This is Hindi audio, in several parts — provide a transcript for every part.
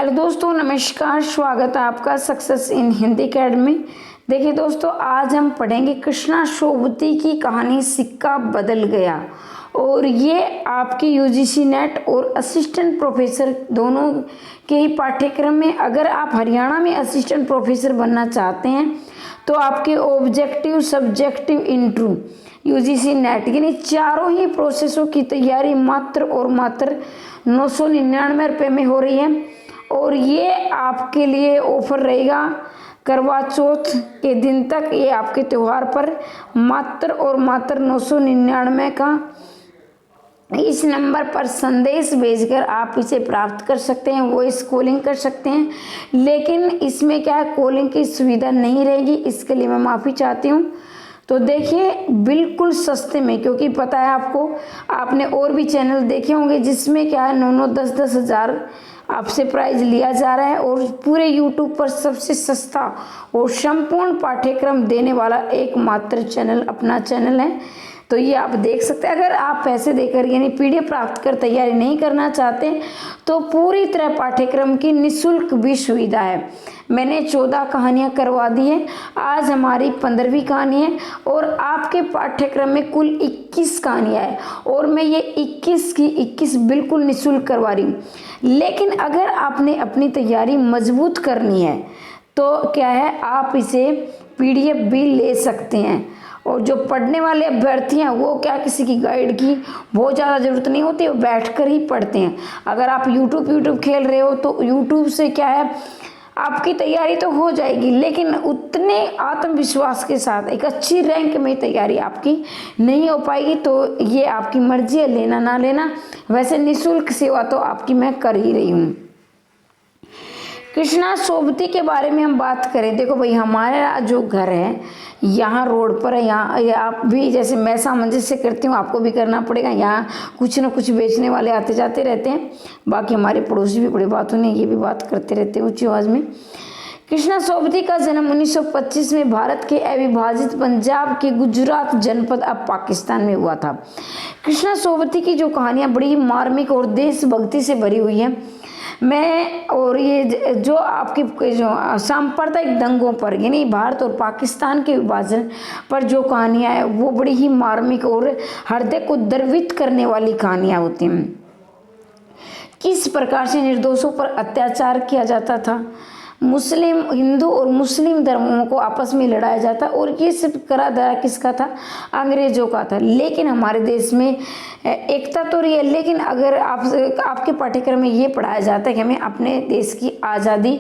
हेलो दोस्तों, नमस्कार। स्वागत है आपका सक्सेस इन हिंदी अकेडमी। देखिए दोस्तों, आज हम पढ़ेंगे कृष्णा सोबती की कहानी सिक्का बदल गया। और ये आपकी यूजीसी नेट और असिस्टेंट प्रोफेसर दोनों के ही पाठ्यक्रम में, अगर आप हरियाणा में असिस्टेंट प्रोफेसर बनना चाहते हैं तो आपके objective, subjective, interview, UGC net यानी चारों ही प्रोसेसों की तैयारी मात्र और मात्र 999 रुपये में हो रही है। और ये आपके लिए ऑफर रहेगा करवा चौथ के दिन तक। ये आपके त्यौहार पर मात्र और मात्र 999 का। इस नंबर पर संदेश भेजकर आप इसे प्राप्त कर सकते हैं, वॉइस कॉलिंग कर सकते हैं। लेकिन इसमें क्या है, कॉलिंग की सुविधा नहीं रहेगी, इसके लिए मैं माफ़ी चाहती हूँ। तो देखिए, बिल्कुल सस्ते में, क्योंकि पता है आपको, आपने और भी चैनल देखे होंगे जिसमें क्या है 9-9, 10-10 हज़ार आपसे प्राइज लिया जा रहा है। और पूरे YouTube पर सबसे सस्ता और संपूर्ण पाठ्यक्रम देने वाला एकमात्र चैनल अपना चैनल है। तो ये आप देख सकते हैं। अगर आप पैसे देकर यानी PDF प्राप्त कर तैयारी नहीं करना चाहते तो पूरी तरह पाठ्यक्रम की निःशुल्क भी सुविधा है। मैंने 14 कहानियाँ करवा दी है, आज हमारी 15वीं कहानी है। और आपके पाठ्यक्रम में कुल 21 कहानियाँ हैं और मैं ये 21 की 21 बिल्कुल निःशुल्क करवा रही हूँ। लेकिन अगर आपने अपनी तैयारी मजबूत करनी है तो क्या है, आप इसे PDF भी ले सकते हैं। और जो पढ़ने वाले अभ्यर्थी हैं वो क्या, किसी की गाइड की बहुत ज़्यादा ज़रूरत नहीं होती, वो बैठकर ही पढ़ते हैं। अगर आप यूट्यूब खेल रहे हो तो यूट्यूब से क्या है, आपकी तैयारी तो हो जाएगी, लेकिन उतने आत्मविश्वास के साथ एक अच्छी रैंक में तैयारी आपकी नहीं हो पाएगी। तो ये आपकी मर्जी है, लेना ना लेना। वैसे निःशुल्क सेवा तो आपकी मैं कर ही रही हूँ। कृष्णा सोबती के बारे में हम बात करें, देखो भाई, हमारा जो घर है यहाँ रोड पर है। यहाँ आप भी जैसे मैं सामंजस्य करती हूँ, आपको भी करना पड़ेगा। यहाँ कुछ न कुछ बेचने वाले आते जाते रहते हैं। बाकी हमारे पड़ोसी भी बड़ी बातों ने ये भी बात करते रहते हैं ऊंची आवाज़ में। कृष्णा सोबती का जन्म 1925 में भारत के अविभाजित पंजाब के गुजरात जनपद अब पाकिस्तान में हुआ था। कृष्णा सोबती की जो कहानियाँ बड़ी मार्मिक और देशभक्ति से भरी हुई है। मैं और ये जो आपके जो सांप्रदायिक दंगों पर यानी भारत और पाकिस्तान के विभाजन पर जो कहानियाँ हैं वो बड़ी ही मार्मिक और हृदय को द्रवित करने वाली कहानियाँ होती हैं। किस प्रकार से निर्दोषों पर अत्याचार किया जाता था, मुस्लिम, हिंदू और मुस्लिम धर्मों को आपस में लड़ाया जाता, और ये सिर्फ करा धरा किसका था, अंग्रेजों का था। लेकिन हमारे देश में एकता तो रही है। लेकिन अगर आपके पाठ्यक्रम में ये पढ़ाया जाता है कि हमें अपने देश की आज़ादी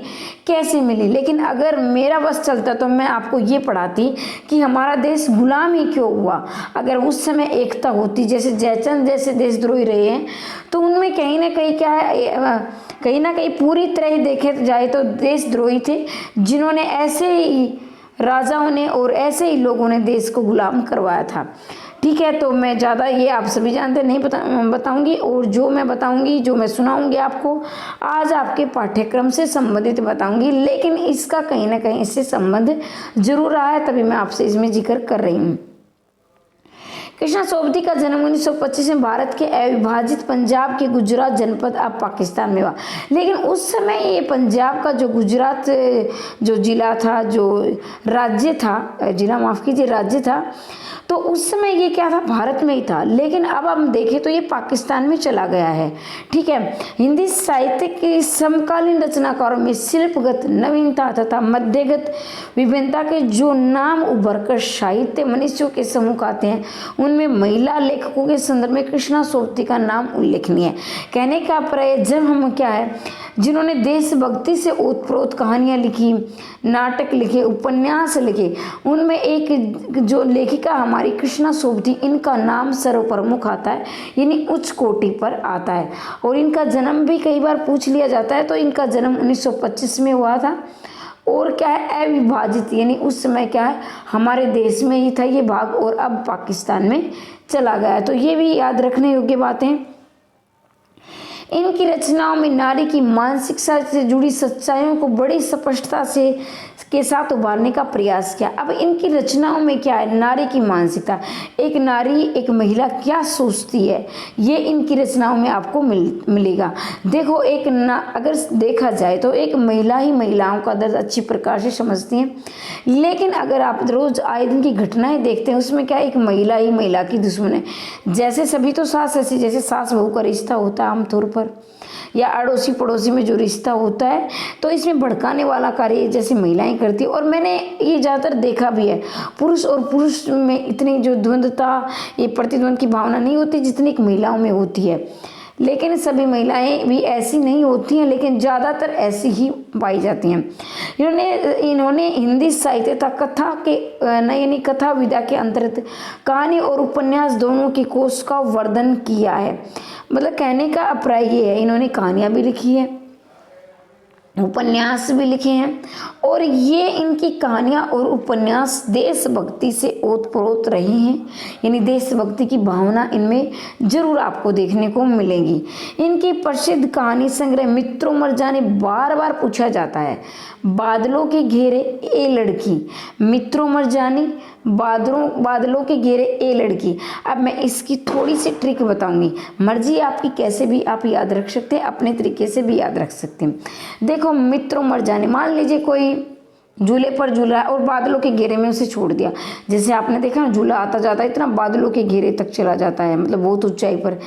कैसे मिली, लेकिन अगर मेरा बस चलता तो मैं आपको ये पढ़ाती कि हमारा देश गुलाम ही क्यों हुआ। अगर उस समय एकता होती, जैसे जयचंद जैसे देशद्रोही रहे हैं, तो उनमें कहीं ना कहीं क्या है, कहीं ना कहीं पूरी तरह ही देखे जाए तो देशद्रोही थे, जिन्होंने ऐसे ही राजाओं ने और ऐसे ही लोगों ने देश को गुलाम करवाया था। ठीक है, तो मैं ज़्यादा ये आप सभी जानते नहीं बताऊंगी, और जो मैं बताऊंगी, जो मैं सुनाऊंगी आपको, आज आपके पाठ्यक्रम से संबंधित बताऊंगी। लेकिन इसका कहीं ना कहीं इससे संबंध जरूर रहा है, तभी मैं आपसे इसमें जिक्र कर रही हूँ। कृष्णा सोबती का जन्म 1925 में भारत के अविभाजित पंजाब के गुजरात जनपद अब पाकिस्तान में हुआ। लेकिन उस समय ये पंजाब का जो गुजरात जो जिला था, जो राज्य था, जिला माफ़ कीजिए, राज्य था, तो उस समय ये क्या था, भारत में ही था। लेकिन अब हम देखें तो ये पाकिस्तान में चला गया है। ठीक है, हिंदी साहित्य के समकालीन रचनाकारों में शिल्पगत नवीनता तथा मध्यगत विभिन्नता के जो नाम उभर कर साहित्य मनुष्यों के सम्मुख आते हैं, उनमें महिला लेखकों के संदर्भ में कृष्णा सोबती का नाम उल्लेखनीय है। कहने का प्रयोजन हम क्या है, जिन्होंने देशभक्ति से ओतप्रोत कहानियाँ लिखी, नाटक लिखे, उपन्यास लिखे, उनमें एक जो लेखिका हमारी कृष्णा सोबती, इनका नाम सर्वप्रमुख आता है, यानी उच्च कोटि पर आता है। और इनका जन्म भी कई बार पूछ लिया जाता है, तो इनका जन्म 1925 में हुआ था। और क्या है, अविभाजित यानी उस समय क्या है, हमारे देश में ही था ये भाग, और अब पाकिस्तान में चला गया। तो ये भी याद रखने योग्य बातें। इनकी रचनाओं में नारी की मानसिकता से जुड़ी सच्चाइयों को बड़ी स्पष्टता से के साथ उभारने का प्रयास किया। अब इनकी रचनाओं में क्या है, नारी की मानसिकता, एक नारी एक महिला क्या सोचती है, ये इनकी रचनाओं में आपको मिलेगा। देखो अगर देखा जाए तो एक महिला ही महिलाओं का दर्द अच्छी प्रकार से समझती है, लेकिन अगर आप रोज आए दिन की घटनाएं देखते हैं उसमें क्या एक महिला ही महिला की दुश्मन है। जैसे सभी तो सास ऐसी, जैसे सास बहू का रिश्ता होता है आमतौर पर, या अड़ोसी पड़ोसी में जो रिश्ता होता है, तो इसमें भड़काने वाला कार्य जैसे महिलाएं करती है। और मैंने ये ज़्यादातर देखा भी है, पुरुष और पुरुष में इतनी जो द्वंद्वता, ये प्रतिद्वंद की भावना नहीं होती जितनी एक महिलाओं में होती है। लेकिन सभी महिलाएं भी ऐसी नहीं होती हैं, लेकिन ज़्यादातर ऐसी ही पाई जाती हैं। इन्होंने हिंदी साहित्य तथा कथा के यानी कथा विधा के अंतर्गत कहानी और उपन्यास दोनों की कोश का वर्णन किया है। मतलब कहने का अभिप्राय ये है, इन्होंने कहानियाँ भी लिखी है, उपन्यास भी लिखे हैं, और ये इनकी कहानियाँ और उपन्यास देशभक्ति से ओतप्रोत रही हैं। यानी देशभक्ति की भावना इनमें जरूर आपको देखने को मिलेगी। इनकी प्रसिद्ध कहानी संग्रह मित्रों मर जाने बार बार पूछा जाता है। बादलों के घेरे ए लड़की, मित्रों मर जानी, बादलों के घेरे ए लड़की। अब मैं इसकी थोड़ी सी ट्रिक बताऊंगी, मर्जी आपकी, कैसे भी आप याद रख सकते हैं, अपने तरीके से भी याद रख सकते हैं। देखो, मित्रों मर जाने, मान लीजिए कोई झूले पर झूला है और बादलों के घेरे में उसे छोड़ दिया। जैसे आपने देखा ना, झूला आता जाता है इतना बादलों के घेरे तक चला जाता है, मतलब बहुत ऊंचाई पर,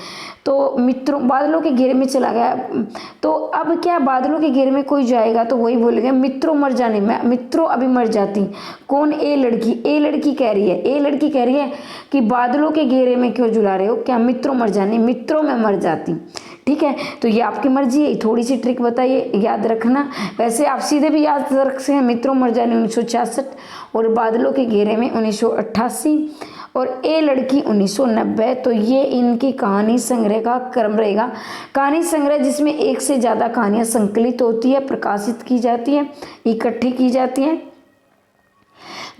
तो मित्रों बादलों के घेरे में चला गया। तो अब क्या, बादलों के घेरे में कोई जाएगा तो वही बोलेगा मित्रों मर जाने, मैं मित्रों अभी मर जाती। कौन, ए लड़की, ए लड़की कह रही है, ए लड़की कह रही है कि बादलों के घेरे में क्यों झुला रहे हो, क्या मित्रों मर जाने, मित्रों में मर जाती। ठीक है, तो ये आपकी मर्जी है, थोड़ी सी ट्रिक बताइए, याद रखना। वैसे आप सीधे भी याद रख सकते हैं, मित्रों मर जाने 1966 और बादलों के घेरे में 1988 और ए लड़की 1990। तो ये इनकी कहानी संग्रह का क्रम रहेगा। कहानी संग्रह जिसमें एक से ज़्यादा कहानियाँ संकलित होती है, प्रकाशित की जाती है, इकट्ठी की जाती हैं।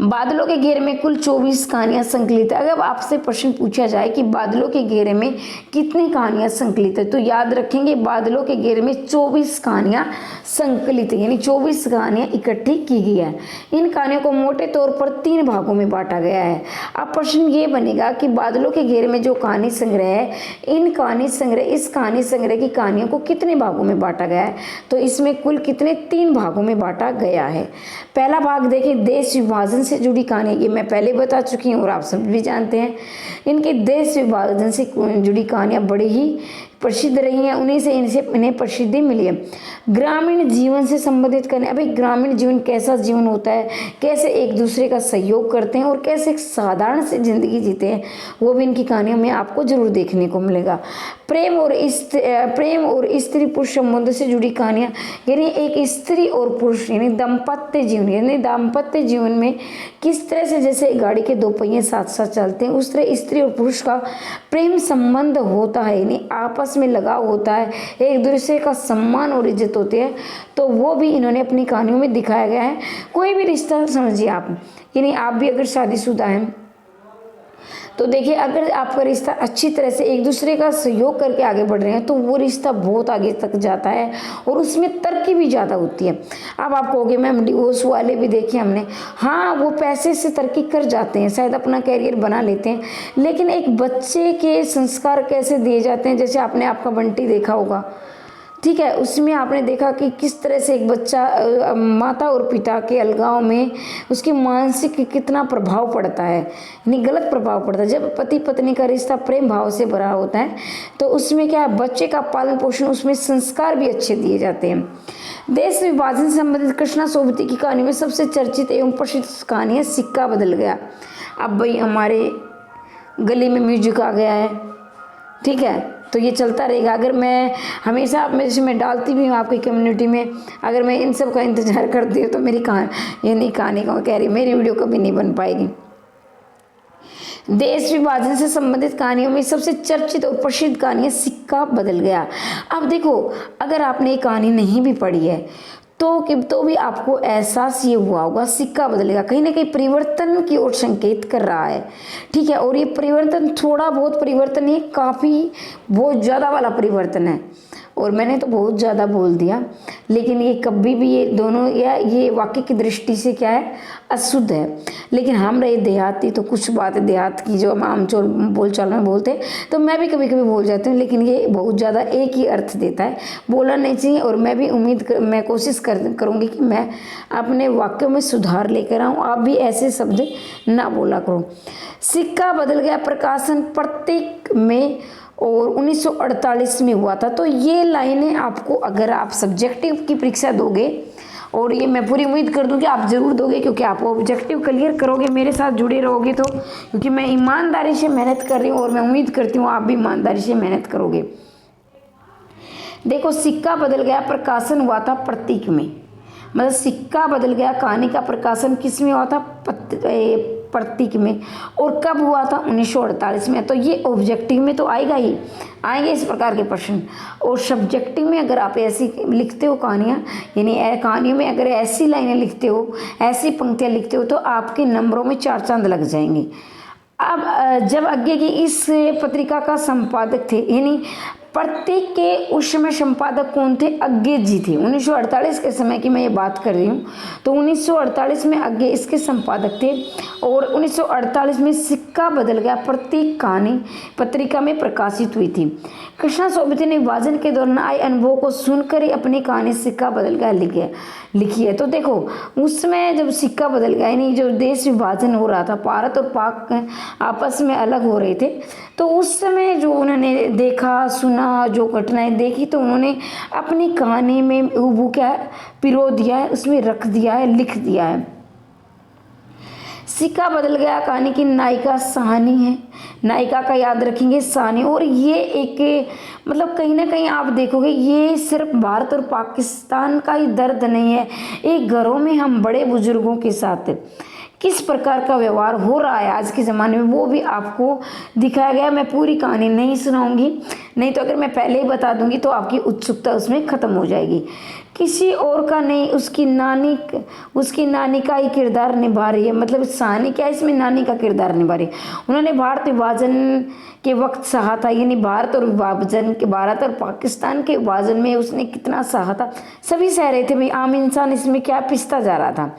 बादलों के घेरे में कुल 24 कहानियां संकलित है। अगर आपसे प्रश्न पूछा जाए कि बादलों के घेरे में कितनी कहानियां संकलित है, तो याद रखेंगे बादलों के घेरे में 24 कहानियां संकलित है, यानी 24 कहानियां इकट्ठी की गई है। इन कहानियों को मोटे तौर पर 3 भागों में बांटा गया है। अब प्रश्न ये बनेगा कि बादलों के घेरे में जो कहानी संग्रह है, इस कहानी संग्रह की कहानियों को कितने भागों में बांटा गया है, तो इसमें कुल कितने 3 भागों में बांटा गया है। पहला भाग देखें, देश विभाजन से जुड़ी कहानी, ये मैं पहले बता चुकी हूँ और आप सब भी जानते हैं। इनके देश विभाजन से जुड़ी कहानियाँ बड़ी ही प्रसिद्ध रही हैं, इन्हें प्रसिद्धि मिली है। ग्रामीण जीवन से संबंधित करने, अभी ग्रामीण जीवन कैसा जीवन होता है, कैसे एक दूसरे का सहयोग करते हैं और कैसे एक साधारण से जिंदगी जीते हैं, वो भी इनकी कहानियों में आपको जरूर देखने को मिलेगा। प्रेम और स्त्री पुरुष संबंध से जुड़ी कहानियाँ, यानी एक स्त्री और पुरुष यानी दाम्पत्य जीवन में किस तरह से जैसे गाड़ी के 2 पहिए साथ साथ चलते हैं, उस तरह स्त्री और पुरुष का प्रेम संबंध होता है, यानी आपस में लगाव होता है, एक दूसरे का सम्मान और इज्जत होती है। तो वो भी इन्होंने अपनी कहानियों में दिखाया गया है। कोई भी रिश्ता समझिए आप, यानी आप भी अगर शादीशुदा हैं तो देखिए, अगर आपका रिश्ता अच्छी तरह से एक दूसरे का सहयोग करके आगे बढ़ रहे हैं तो वो रिश्ता बहुत आगे तक जाता है और उसमें तरक्की भी ज़्यादा होती है। अब आप कहोगे मैम डिवोर्स वाले भी देखे हमने, हाँ वो पैसे से तरक्की कर जाते हैं, शायद अपना कैरियर बना लेते हैं, लेकिन एक बच्चे के संस्कार कैसे दिए जाते हैं, जैसे आपने आपका बंटी देखा होगा, ठीक है, उसमें आपने देखा कि किस तरह से एक बच्चा माता और पिता के अलगाव में उसकी मानसिक कितना प्रभाव पड़ता है, यानी गलत प्रभाव पड़ता है। जब पति पत्नी का रिश्ता प्रेम भाव से भरा होता है तो उसमें क्या, बच्चे का पालन पोषण, उसमें संस्कार भी अच्छे दिए जाते हैं। देश विभाजन से संबंधित कृष्णा सोबती की कहानी में सबसे चर्चित एवं प्रसिद्ध कहानी है सिक्का बदल गया। अब भाई हमारे गली में म्यूजिक आ गया है, ठीक है, तो ये चलता रहेगा। अगर मैं हमेशा जैसे मैं डालती भी हूँ आपकी कम्युनिटी में, अगर मैं इन सब का इंतजार करती हूँ तो मेरी कहानी को कह रही मेरी वीडियो कभी नहीं बन पाएगी। देश विभाजन से संबंधित कहानियों में सबसे चर्चित और प्रसिद्ध कहानी है सिक्का बदल गया। अब देखो, अगर आपने ये कहानी नहीं भी पढ़ी है तो भी आपको एहसास ये हुआ होगा, सिक्का बदलेगा कहीं ना कहीं परिवर्तन की ओर संकेत कर रहा है, ठीक है। और ये परिवर्तन थोड़ा बहुत परिवर्तन नहीं, काफ़ी बहुत ज़्यादा वाला परिवर्तन है, और मैंने तो बहुत ज़्यादा बोल दिया, लेकिन ये कभी भी ये दोनों या ये वाक्य की दृष्टि से क्या है, अशुद्ध है। लेकिन हम रहे देहाती तो कुछ बातें देहात की जो हम आमतौर बोलचाल में बोलते हैं तो मैं भी कभी कभी बोल जाती हूँ, लेकिन ये बहुत ज़्यादा एक ही अर्थ देता है, बोलना नहीं चाहिए। और मैं भी मैं कोशिश करूँगी कि मैं अपने वाक्यों में सुधार लेकर आऊँ, आप भी ऐसे शब्द ना बोला करो। सिक्का बदल गया प्रकाशन प्रतीक में और 1948 में हुआ था। तो ये लाइनें आपको, अगर आप सब्जेक्टिव की परीक्षा दोगे, और ये मैं पूरी उम्मीद कर दूं कि आप ज़रूर दोगे, क्योंकि आप ऑब्जेक्टिव क्लियर करोगे, मेरे साथ जुड़े रहोगे तो, क्योंकि मैं ईमानदारी से मेहनत कर रही हूँ और मैं उम्मीद करती हूँ आप भी ईमानदारी से मेहनत करोगे। देखो, सिक्का बदल गया प्रकाशन हुआ था प्रतीक में, मतलब सिक्का बदल गया कहानी का प्रकाशन किस में हुआ था, प्रतीक में। और कब हुआ था, 1948 में। तो ये ऑब्जेक्टिव में तो आएगा ही, आएंगे इस प्रकार के प्रश्न। और सब्जेक्टिव में अगर आप ऐसी लिखते हो कहानियाँ, यानी कहानियों में अगर ऐसी लाइनें लिखते हो, ऐसी पंक्तियाँ लिखते हो, तो आपके नंबरों में 4 चांद लग जाएंगे। अब जब आगे की इस पत्रिका का संपादक थे, यानी प्रतीक के उस समय संपादक कौन थे, अज्ञे जी थे। 1948 के समय की मैं ये बात कर रही हूँ। तो 1948 में अज्ञे इसके संपादक थे और 1948 में सिक्का बदल गया प्रतीक कहानी पत्रिका में प्रकाशित हुई थी। कृष्णा सोबती ने विभाजन के दौरान आए अनुभव को सुनकर ही अपनी कहानी सिक्का बदल गया लिखी है। तो देखो, उस समय जब सिक्का बदल गया, यानी जो देश विभाजन हो रहा था, भारत और पाक आपस में अलग हो रहे थे, तो उस समय जो उन्होंने देखा सुना, जो घटनाएं देखी, तो उन्होंने अपनी कहानी में वो क्या है, पिरो दिया है, उसमें रख दिया है, लिख दिया है। सिक्का बदल गया कहानी की नायिका साहनी है, नायिका का याद रखेंगे साहनी। और ये एक मतलब कहीं ना कहीं आप देखोगे, ये सिर्फ भारत और पाकिस्तान का ही दर्द नहीं है, एक घरों में हम बड़े बुजुर्गों के साथ किस प्रकार का व्यवहार हो रहा है आज के ज़माने में, वो भी आपको दिखाया गया। मैं पूरी कहानी नहीं सुनाऊंगी, नहीं तो अगर मैं पहले ही बता दूंगी तो आपकी उत्सुकता उसमें ख़त्म हो जाएगी। किसी और का नहीं, उसकी नानी का ही किरदार निभा रही है। मतलब साहनी क्या है, इसमें नानी का किरदार निभा रही है। उन्होंने भारत विभाजन के वक्त सहा था, यानी भारत और पाकिस्तान के विभाजन में उसने कितना सहा था, सभी सह रहे थे भाई, आम इंसान इसमें क्या पिसता जा रहा था।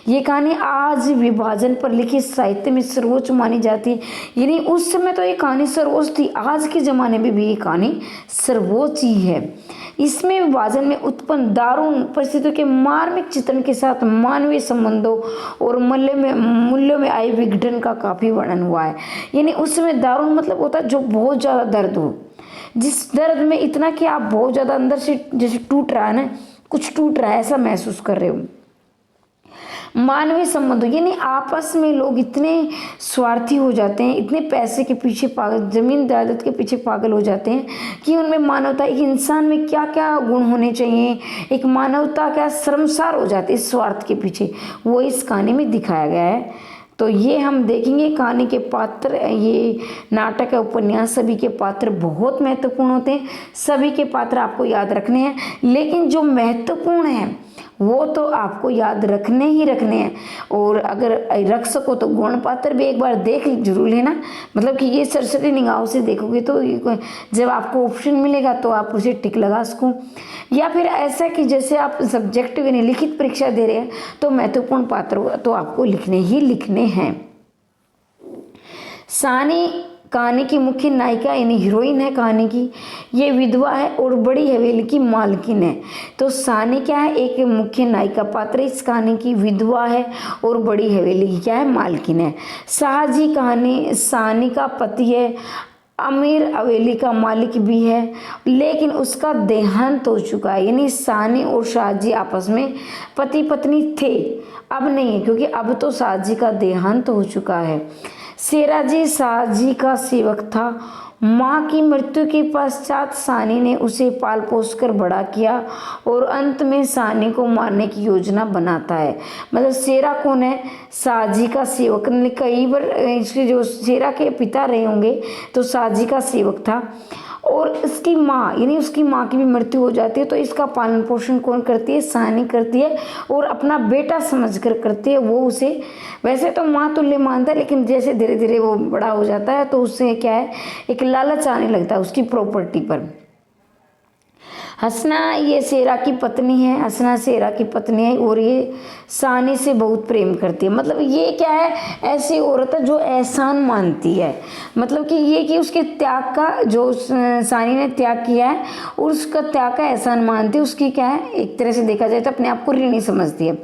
ये कहानी आज विभाजन पर लिखित साहित्य में सर्वोच्च मानी जाती है, यानी उस समय तो ये कहानी सर्वोच्च थी, आज के ज़माने में भी ये कहानी सर्वोच्च ही है। इसमें विभाजन में उत्पन्न दारुण परिस्थितियों के मार्मिक चित्रण के साथ मानवीय संबंधों और मूल्यों में आए विघटन का काफ़ी वर्णन हुआ है। यानी उस समय दारुण मतलब होता है जो बहुत ज़्यादा दर्द हो, जिस दर्द में इतना कि आप बहुत ज़्यादा अंदर से जैसे टूट रहा है ना, कुछ टूट रहा है ऐसा महसूस कर रहे हो। मानवीय संबंधों, यानी आपस में लोग इतने स्वार्थी हो जाते हैं, इतने पैसे के पीछे पागल, जमीन जायदाद के पीछे पागल हो जाते हैं कि उनमें मानवता, एक इंसान में क्या क्या गुण होने चाहिए, एक मानवता क्या शर्मसार हो जाती है इस स्वार्थ के पीछे, वो इस कहानी में दिखाया गया है। तो ये हम देखेंगे कहानी के पात्र, ये नाटक है, उपन्यास, सभी के पात्र बहुत महत्वपूर्ण होते हैं, सभी के पात्र आपको याद रखने हैं। लेकिन जो महत्वपूर्ण है वो तो आपको याद रखने ही रखने हैं, और अगर रख सको तो गौण पात्र भी एक बार देख जरूर लेना। मतलब कि ये सरसरी निगाहों से देखोगे तो जब आपको ऑप्शन मिलेगा तो आप उसे टिक लगा सको, या फिर ऐसा कि जैसे आप सब्जेक्टिव यानी लिखित परीक्षा दे रहे हैं तो महत्वपूर्ण पात्र तो आपको लिखने ही लिखने हैं। साहनी कहानी की मुख्य नायिका यानी हीरोइन है कहानी की, ये विधवा है और बड़ी हवेली की मालकिन है। तो साहनी क्या है, एक मुख्य नायिका पात्र इस कहानी की, विधवा है और बड़ी हवेली की क्या है, मालकिन है। शाहजी कहानी साहनी का पति है, अमीर हवेली का मालिक भी है, लेकिन उसका देहांत हो चुका है। यानी साहनी और शाहजी आपस में पति पत्नी थे, अब नहीं है, क्योंकि अब तो शाहजी का देहांत हो चुका है। शेराजी शाहजी का सेवक था। माँ की मृत्यु के पश्चात साहनी ने उसे पाल पोस कर बड़ा किया और अंत में साहनी को मारने की योजना बनाता है। मतलब शेरा कौन है, शाहजी का सेवक। कई बार इसके जो शेरा के पिता रहे होंगे तो शाहजी का सेवक था, और इसकी माँ यानी उसकी माँ की भी मृत्यु हो जाती है, तो इसका पालन पोषण कौन करती है, साहनी करती है, और अपना बेटा समझकर करती है। वो उसे वैसे तो माँ तुल्य मानता है, लेकिन जैसे धीरे धीरे वो बड़ा हो जाता है तो उससे क्या है, एक लालच आने लगता है उसकी प्रॉपर्टी पर। हसना ये शेरा की पत्नी है, हसना शेरा की पत्नी है और ये सानी से बहुत प्रेम करती है। मतलब ये क्या है, ऐसी औरत है जो एहसान मानती है, मतलब कि ये कि उसके त्याग का जो सानी ने त्याग किया है और उसका त्याग का एहसान मानती है, उसकी क्या है एक तरह से देखा जाए तो अपने आप को ऋणी समझती है।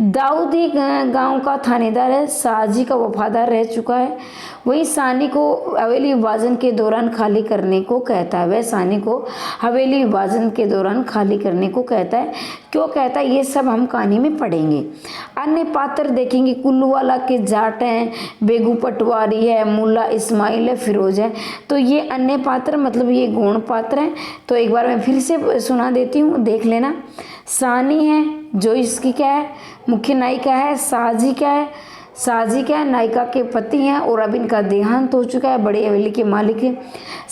दाऊद ही गांव का थानेदार है, साजी का वफादार रह चुका है। वही सानी को हवेली विभाजन के दौरान खाली करने को कहता है, वह सानी को हवेली विभाजन के दौरान खाली करने को कहता है। क्यों कहता है ये सब हम कहानी में पढ़ेंगे। अन्य पात्र देखेंगे, कुल्लू वाला के जाट हैं, बेगू पटवारी है, मुल्ला इस्माइल है, फिरोज है। तो ये अन्य पात्र मतलब ये गौण पात्र हैं। तो एक बार मैं फिर से सुना देती हूँ, देख लेना। सानी है जो इसकी क्या है मुख्य नायिका है। साजी क्या है, साजी क्या है नायिका के पति हैं और अब इनका देहांत हो चुका है, बड़ी हवेली के मालिक है।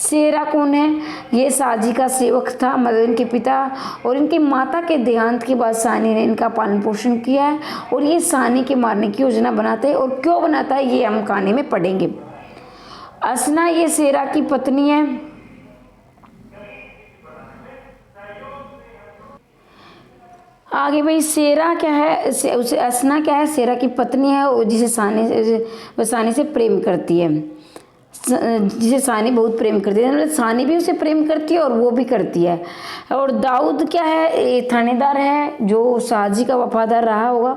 शेरा कौन है, ये साजी का सेवक था, मतलब इनके पिता और इनकी माता के देहांत के बाद सानी ने इनका पालन पोषण किया है और ये सानी के मारने की योजना बनाते हैं। और क्यों बनाता है ये हम कहानी में पढ़ेंगे। असना ये शेरा की पत्नी है। आगे भाई शेरा क्या है, उसे असना क्या है, शेरा की पत्नी है और जिसे सानी से प्रेम करती है, जिसे सानी बहुत प्रेम करती है, मतलब सानी भी उसे प्रेम करती है और वो भी करती है। और दाऊद क्या है, थानेदार है जो साजी का वफादार रहा होगा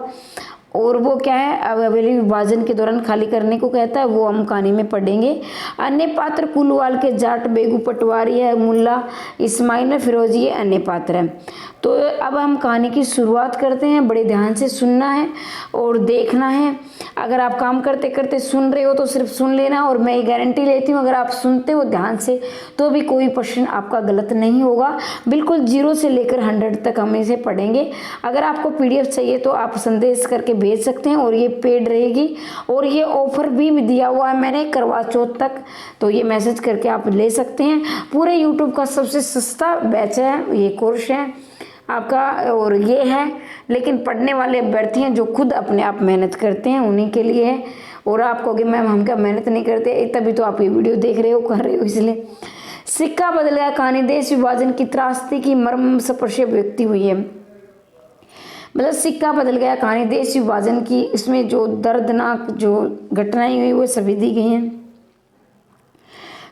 और वो क्या है अब हवेली विभाजन के दौरान खाली करने को कहता है, वो हम कहानी में पढ़ेंगे। अन्य पात्र कुलवाल के जाट, बेगू पटवारी है, मुल्ला इस्माइल है, फिरोजी ये अन्य पात्र हैं। तो अब हम कहानी की शुरुआत करते हैं। बड़े ध्यान से सुनना है और देखना है। अगर आप काम करते करते सुन रहे हो तो सिर्फ सुन लेना और मैं ये गारंटी लेती हूँ अगर आप सुनते हो ध्यान से तो भी कोई प्रश्न आपका गलत नहीं होगा। बिल्कुल 0 से लेकर 100 तक हम इसे पढ़ेंगे। अगर आपको PDF चाहिए तो आप संदेश करके भेज सकते हैं और ये पेड रहेगी और ये ऑफर भी दिया हुआ है मैंने करवा चौथ तक, तो ये मैसेज करके आप ले सकते हैं। पूरे यूट्यूब का सबसे सस्ता बैच है, ये कोर्स है आपका और ये है, लेकिन पढ़ने वाले अभ्यर्थी हैं जो खुद अपने आप मेहनत करते हैं उन्हीं के लिए है। और आप कहोगे मैम हम क्या मेहनत नहीं करते, तभी तो आप ये वीडियो देख रहे हो कर रहे हो इसलिए। सिक्का बदल गया कहानी, देश विभाजन की त्रासदी की मर्म स्पर्शी व्यक्ति हुई है। मतलब सिक्का बदल गया कहानी देश विभाजन की, इसमें जो दर्दनाक जो घटनाएं हुई वो सभी दी गई हैं।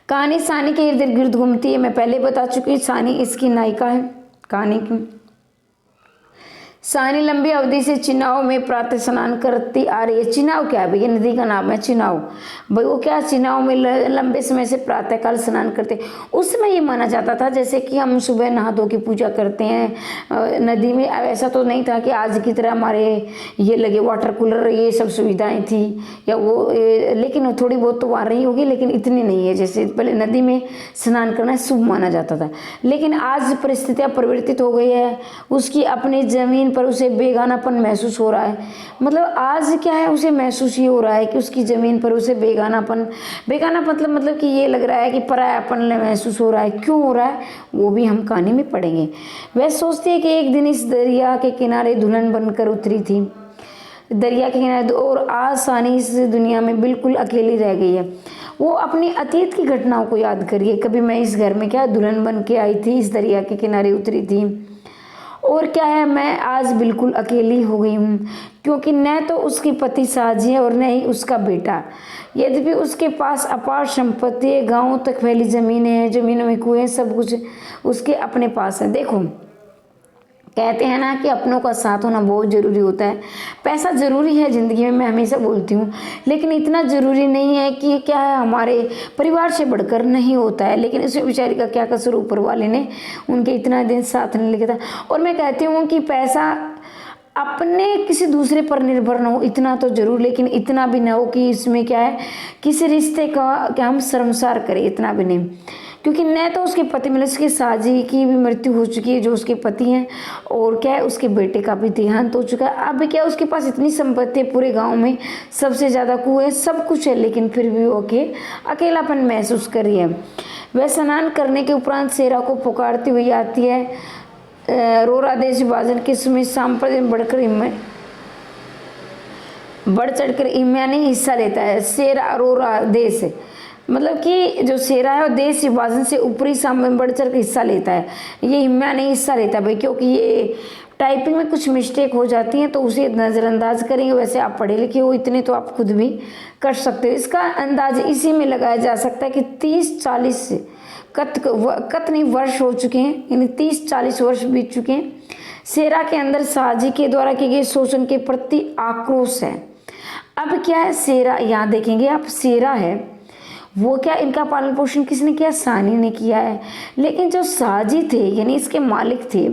कहानी सानी के इर्द गिर्द घूमती है, मैं पहले बता चुकी, सानी इसकी नायिका है कहानी की। सानी लंबी अवधि से चिनाव में प्रातः स्नान करती आ रही है। चिनाव क्या है भैया, नदी का नाम है चिनाव। भाई वो क्या, चिनाव में लंबे समय से प्रातःकाल स्नान करते। उस समय ये माना जाता था जैसे कि हम सुबह नहा धो के पूजा करते हैं नदी में। ऐसा तो नहीं था कि आज की तरह हमारे ये लगे वाटर कूलर ये सब सुविधाएं थी या वो, लेकिन थोड़ी बहुत तो आ रही होगी लेकिन इतनी नहीं है। जैसे पहले नदी में स्नान करना शुभ माना जाता था, लेकिन आज परिस्थितियाँ परिवर्तित हो गई है। उसकी अपनी जमीन पर उसे बेगानापन महसूस हो रहा है। मतलब आज क्या है, उसे महसूस ये हो रहा है कि उसकी ज़मीन पर उसे बेगानापन मतलब कि ये लग रहा है कि परायापन महसूस हो रहा है। क्यों हो रहा है वो भी हम कहानी में पढ़ेंगे। वह सोचती है कि एक दिन इस दरिया के किनारे दुल्हन बनकर उतरी थी, दरिया के किनारे, और आज सानी इस दुनिया में बिल्कुल अकेली रह गई है। वो अपनी अतीत की घटनाओं को याद करिए, कभी मैं इस घर में क्या दुल्हन बन के आई थी, इस दरिया के किनारे उतरी थी, और क्या है मैं आज बिल्कुल अकेली हो गई हूँ क्योंकि न तो उसकी पति साजी है और न ही उसका बेटा। यद्यपि उसके पास अपार संपत्ति है, गाँव तक फैली ज़मीनें हैं, ज़मीनों में कुएं, सब कुछ उसके अपने पास है। देखो कहते हैं ना कि अपनों का साथ होना बहुत ज़रूरी होता है। पैसा ज़रूरी है ज़िंदगी में, मैं हमेशा बोलती हूँ, लेकिन इतना ज़रूरी नहीं है कि क्या है हमारे परिवार से बढ़कर नहीं होता है। लेकिन इसमें बेचारी का क्या कसूर, ऊपर वाले ने उनके इतना दिन साथ नहीं लिखा था। और मैं कहती हूँ कि पैसा अपने किसी दूसरे पर निर्भर ना हो, इतना तो जरूर, लेकिन इतना भी ना हो कि इसमें क्या है किसी रिश्ते का क्या हम शर्मसार करें, इतना भी नहीं। क्योंकि न तो उसके पति मतलब उसके साजी की भी मृत्यु हो चुकी है जो उसके पति हैं, और क्या है उसके बेटे का भी देहांत हो चुका है। अब क्या उसके पास इतनी संपत्ति है, पूरे गांव में सबसे ज़्यादा कुएं सब कुछ है, लेकिन फिर भी वो अकेलापन महसूस कर रही है। वह स्नान करने के उपरांत शेरा को पुकारती हुई आती है। रोरा देश विभाजन के समय शाम पर दिन बढ़ चढ़ कर इम्या ने हिस्सा लेता है। शेरा रोरा देश मतलब कि जो सेरा है वो देश विभाजन से ऊपरी सामने बढ़ चढ़ के हिस्सा लेता है, ये हिम्या नहीं हिस्सा लेता भाई, क्योंकि ये टाइपिंग में कुछ मिस्टेक हो जाती हैं तो उसे नज़रअंदाज करेंगे। वैसे आप पढ़े लिखे हो, इतने तो आप खुद भी कर सकते हो। इसका अंदाज इसी में लगाया जा सकता है कि 30-40 कत नहीं वर्ष हो चुके हैं, यानी 30-40 वर्ष बीत चुके हैं। सेरा के अंदर शाहजी के द्वारा किए गए शोषण के प्रति आक्रोश है। अब क्या है, सेरा यहाँ देखेंगे आप, सेरा है वो क्या, इनका पालन पोषण किसने किया, सानी ने किया है। लेकिन जो शाहजी थे यानी इसके मालिक थे,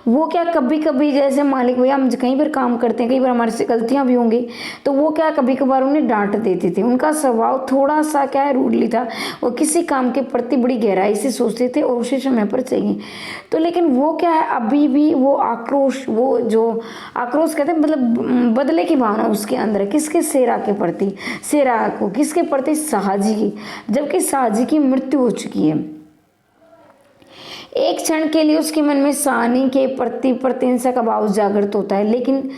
वो क्या कभी कभी, जैसे मालिक भैया हम कहीं पर काम करते हैं, कई बार हमारे से गलतियां भी होंगी, तो वो क्या कभी कभार उन्हें डांट देते थे। उनका स्वभाव थोड़ा सा क्या है, रूडली था। वो किसी काम के प्रति बड़ी गहराई से सोचते थे और उसे समय पर चाहिए। तो लेकिन वो क्या है, अभी भी वो आक्रोश, वो जो आक्रोश कहते हैं मतलब बदले की भावना उसके अंदर है। किसके, सेरा के प्रति, सेरा को किसके प्रति, शाहजी की, जबकि शाहजी की मृत्यु हो चुकी है। एक क्षण के लिए उसके मन में सानी के प्रति प्रतिहिंसा का भाव जागृत होता है, लेकिन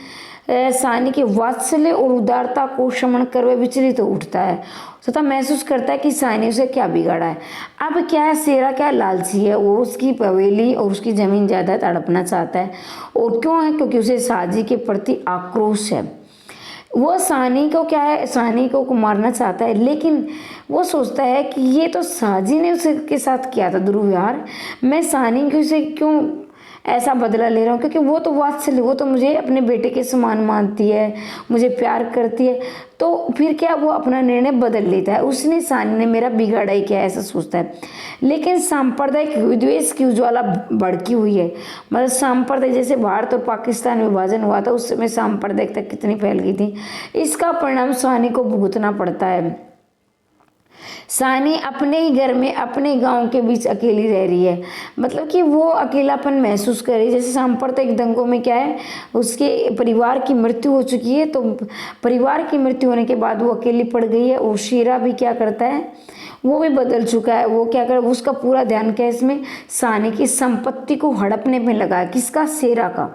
सानी के वात्सल्य और उदारता को शमन कर वह विचलित हो उठता है तथा महसूस करता है कि सानी उसे क्या बिगाड़ा है। अब क्या है, सेरा क्या लालची है, वो उसकी पवेली और उसकी जमीन जायदाद हड़पना चाहता है। और क्यों है, क्योंकि उसे शाहजी के प्रति आक्रोश है। वो सानी को क्या है, सानी को मारना चाहता है, लेकिन वो सोचता है कि ये तो शाहजी ने उसके साथ किया था दुर्व्यवहार, मैं सानी को से क्यों ऐसा बदला ले रहा हूँ, क्योंकि वो तो वात्सल्य, वो तो मुझे अपने बेटे के समान मानती है, मुझे प्यार करती है। तो फिर क्या, वो अपना निर्णय बदल लेता है। उसने, सानी ने मेरा बिगाड़ा ही क्या, ऐसा सोचता है। लेकिन सांप्रदायिक विद्वेष की ज्वाला भड़की हुई है। मतलब सांप्रदायिक, जैसे भारत और पाकिस्तान विभाजन हुआ था उस समय सांप्रदायिकता कितनी फैल गई थी, इसका परिणाम सानी को भुगतना पड़ता है। सानी अपने ही घर में अपने गांव के बीच अकेली रह रही है, मतलब कि वो अकेलापन महसूस कर रही है। जैसे सांप्रदायिक दंगों में क्या है, उसके परिवार की मृत्यु हो चुकी है, तो परिवार की मृत्यु होने के बाद वो अकेली पड़ गई है। और शेरा भी क्या करता है, वो भी बदल चुका है। वो क्या कर, उसका पूरा ध्यान क्या है इसमें, सानी की संपत्ति को हड़पने में लगा है। किसका, सेरा का,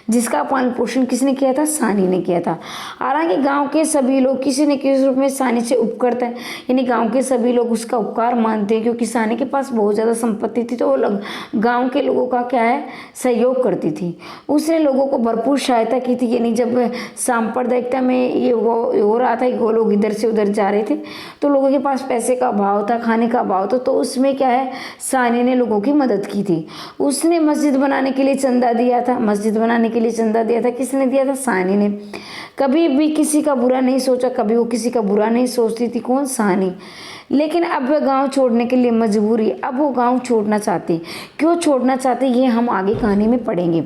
जिसका पालन पोषण किसने किया था, सानी ने किया था। हालांकि गांव के सभी लोग किसी न किसी रूप में सानी से उपकृत हैं, यानी गांव के सभी लोग उसका उपकार मानते हैं, क्योंकि सानी के पास बहुत ज़्यादा संपत्ति थी, तो वो गाँव के लोगों का क्या है, सहयोग करती थी। उसने लोगों को भरपूर सहायता की थी। यानी जब सांप्रदायिकता में ये हो रहा था कि वो लोग इधर से उधर जा रहे थे, तो लोगों के पास पैसे का अभाव था, खाने का अभाव था, तो उसमें क्या है, सानी ने लोगों की मदद की थी। उसने मस्जिद बनाने के लिए चंदा दिया था, मस्जिद बनाने के लिए चंदा दिया था। किसने दिया था, सानी ने। कभी भी किसी का बुरा नहीं सोचा, कभी वो किसी का बुरा नहीं सोचती थी। कौन, सानी। लेकिन अब वह गांव छोड़ने के लिए मजबूरी, अब वो गांव छोड़ना चाहती। क्यों छोड़ना चाहती, ये हम आगे कहानी में पढ़ेंगे।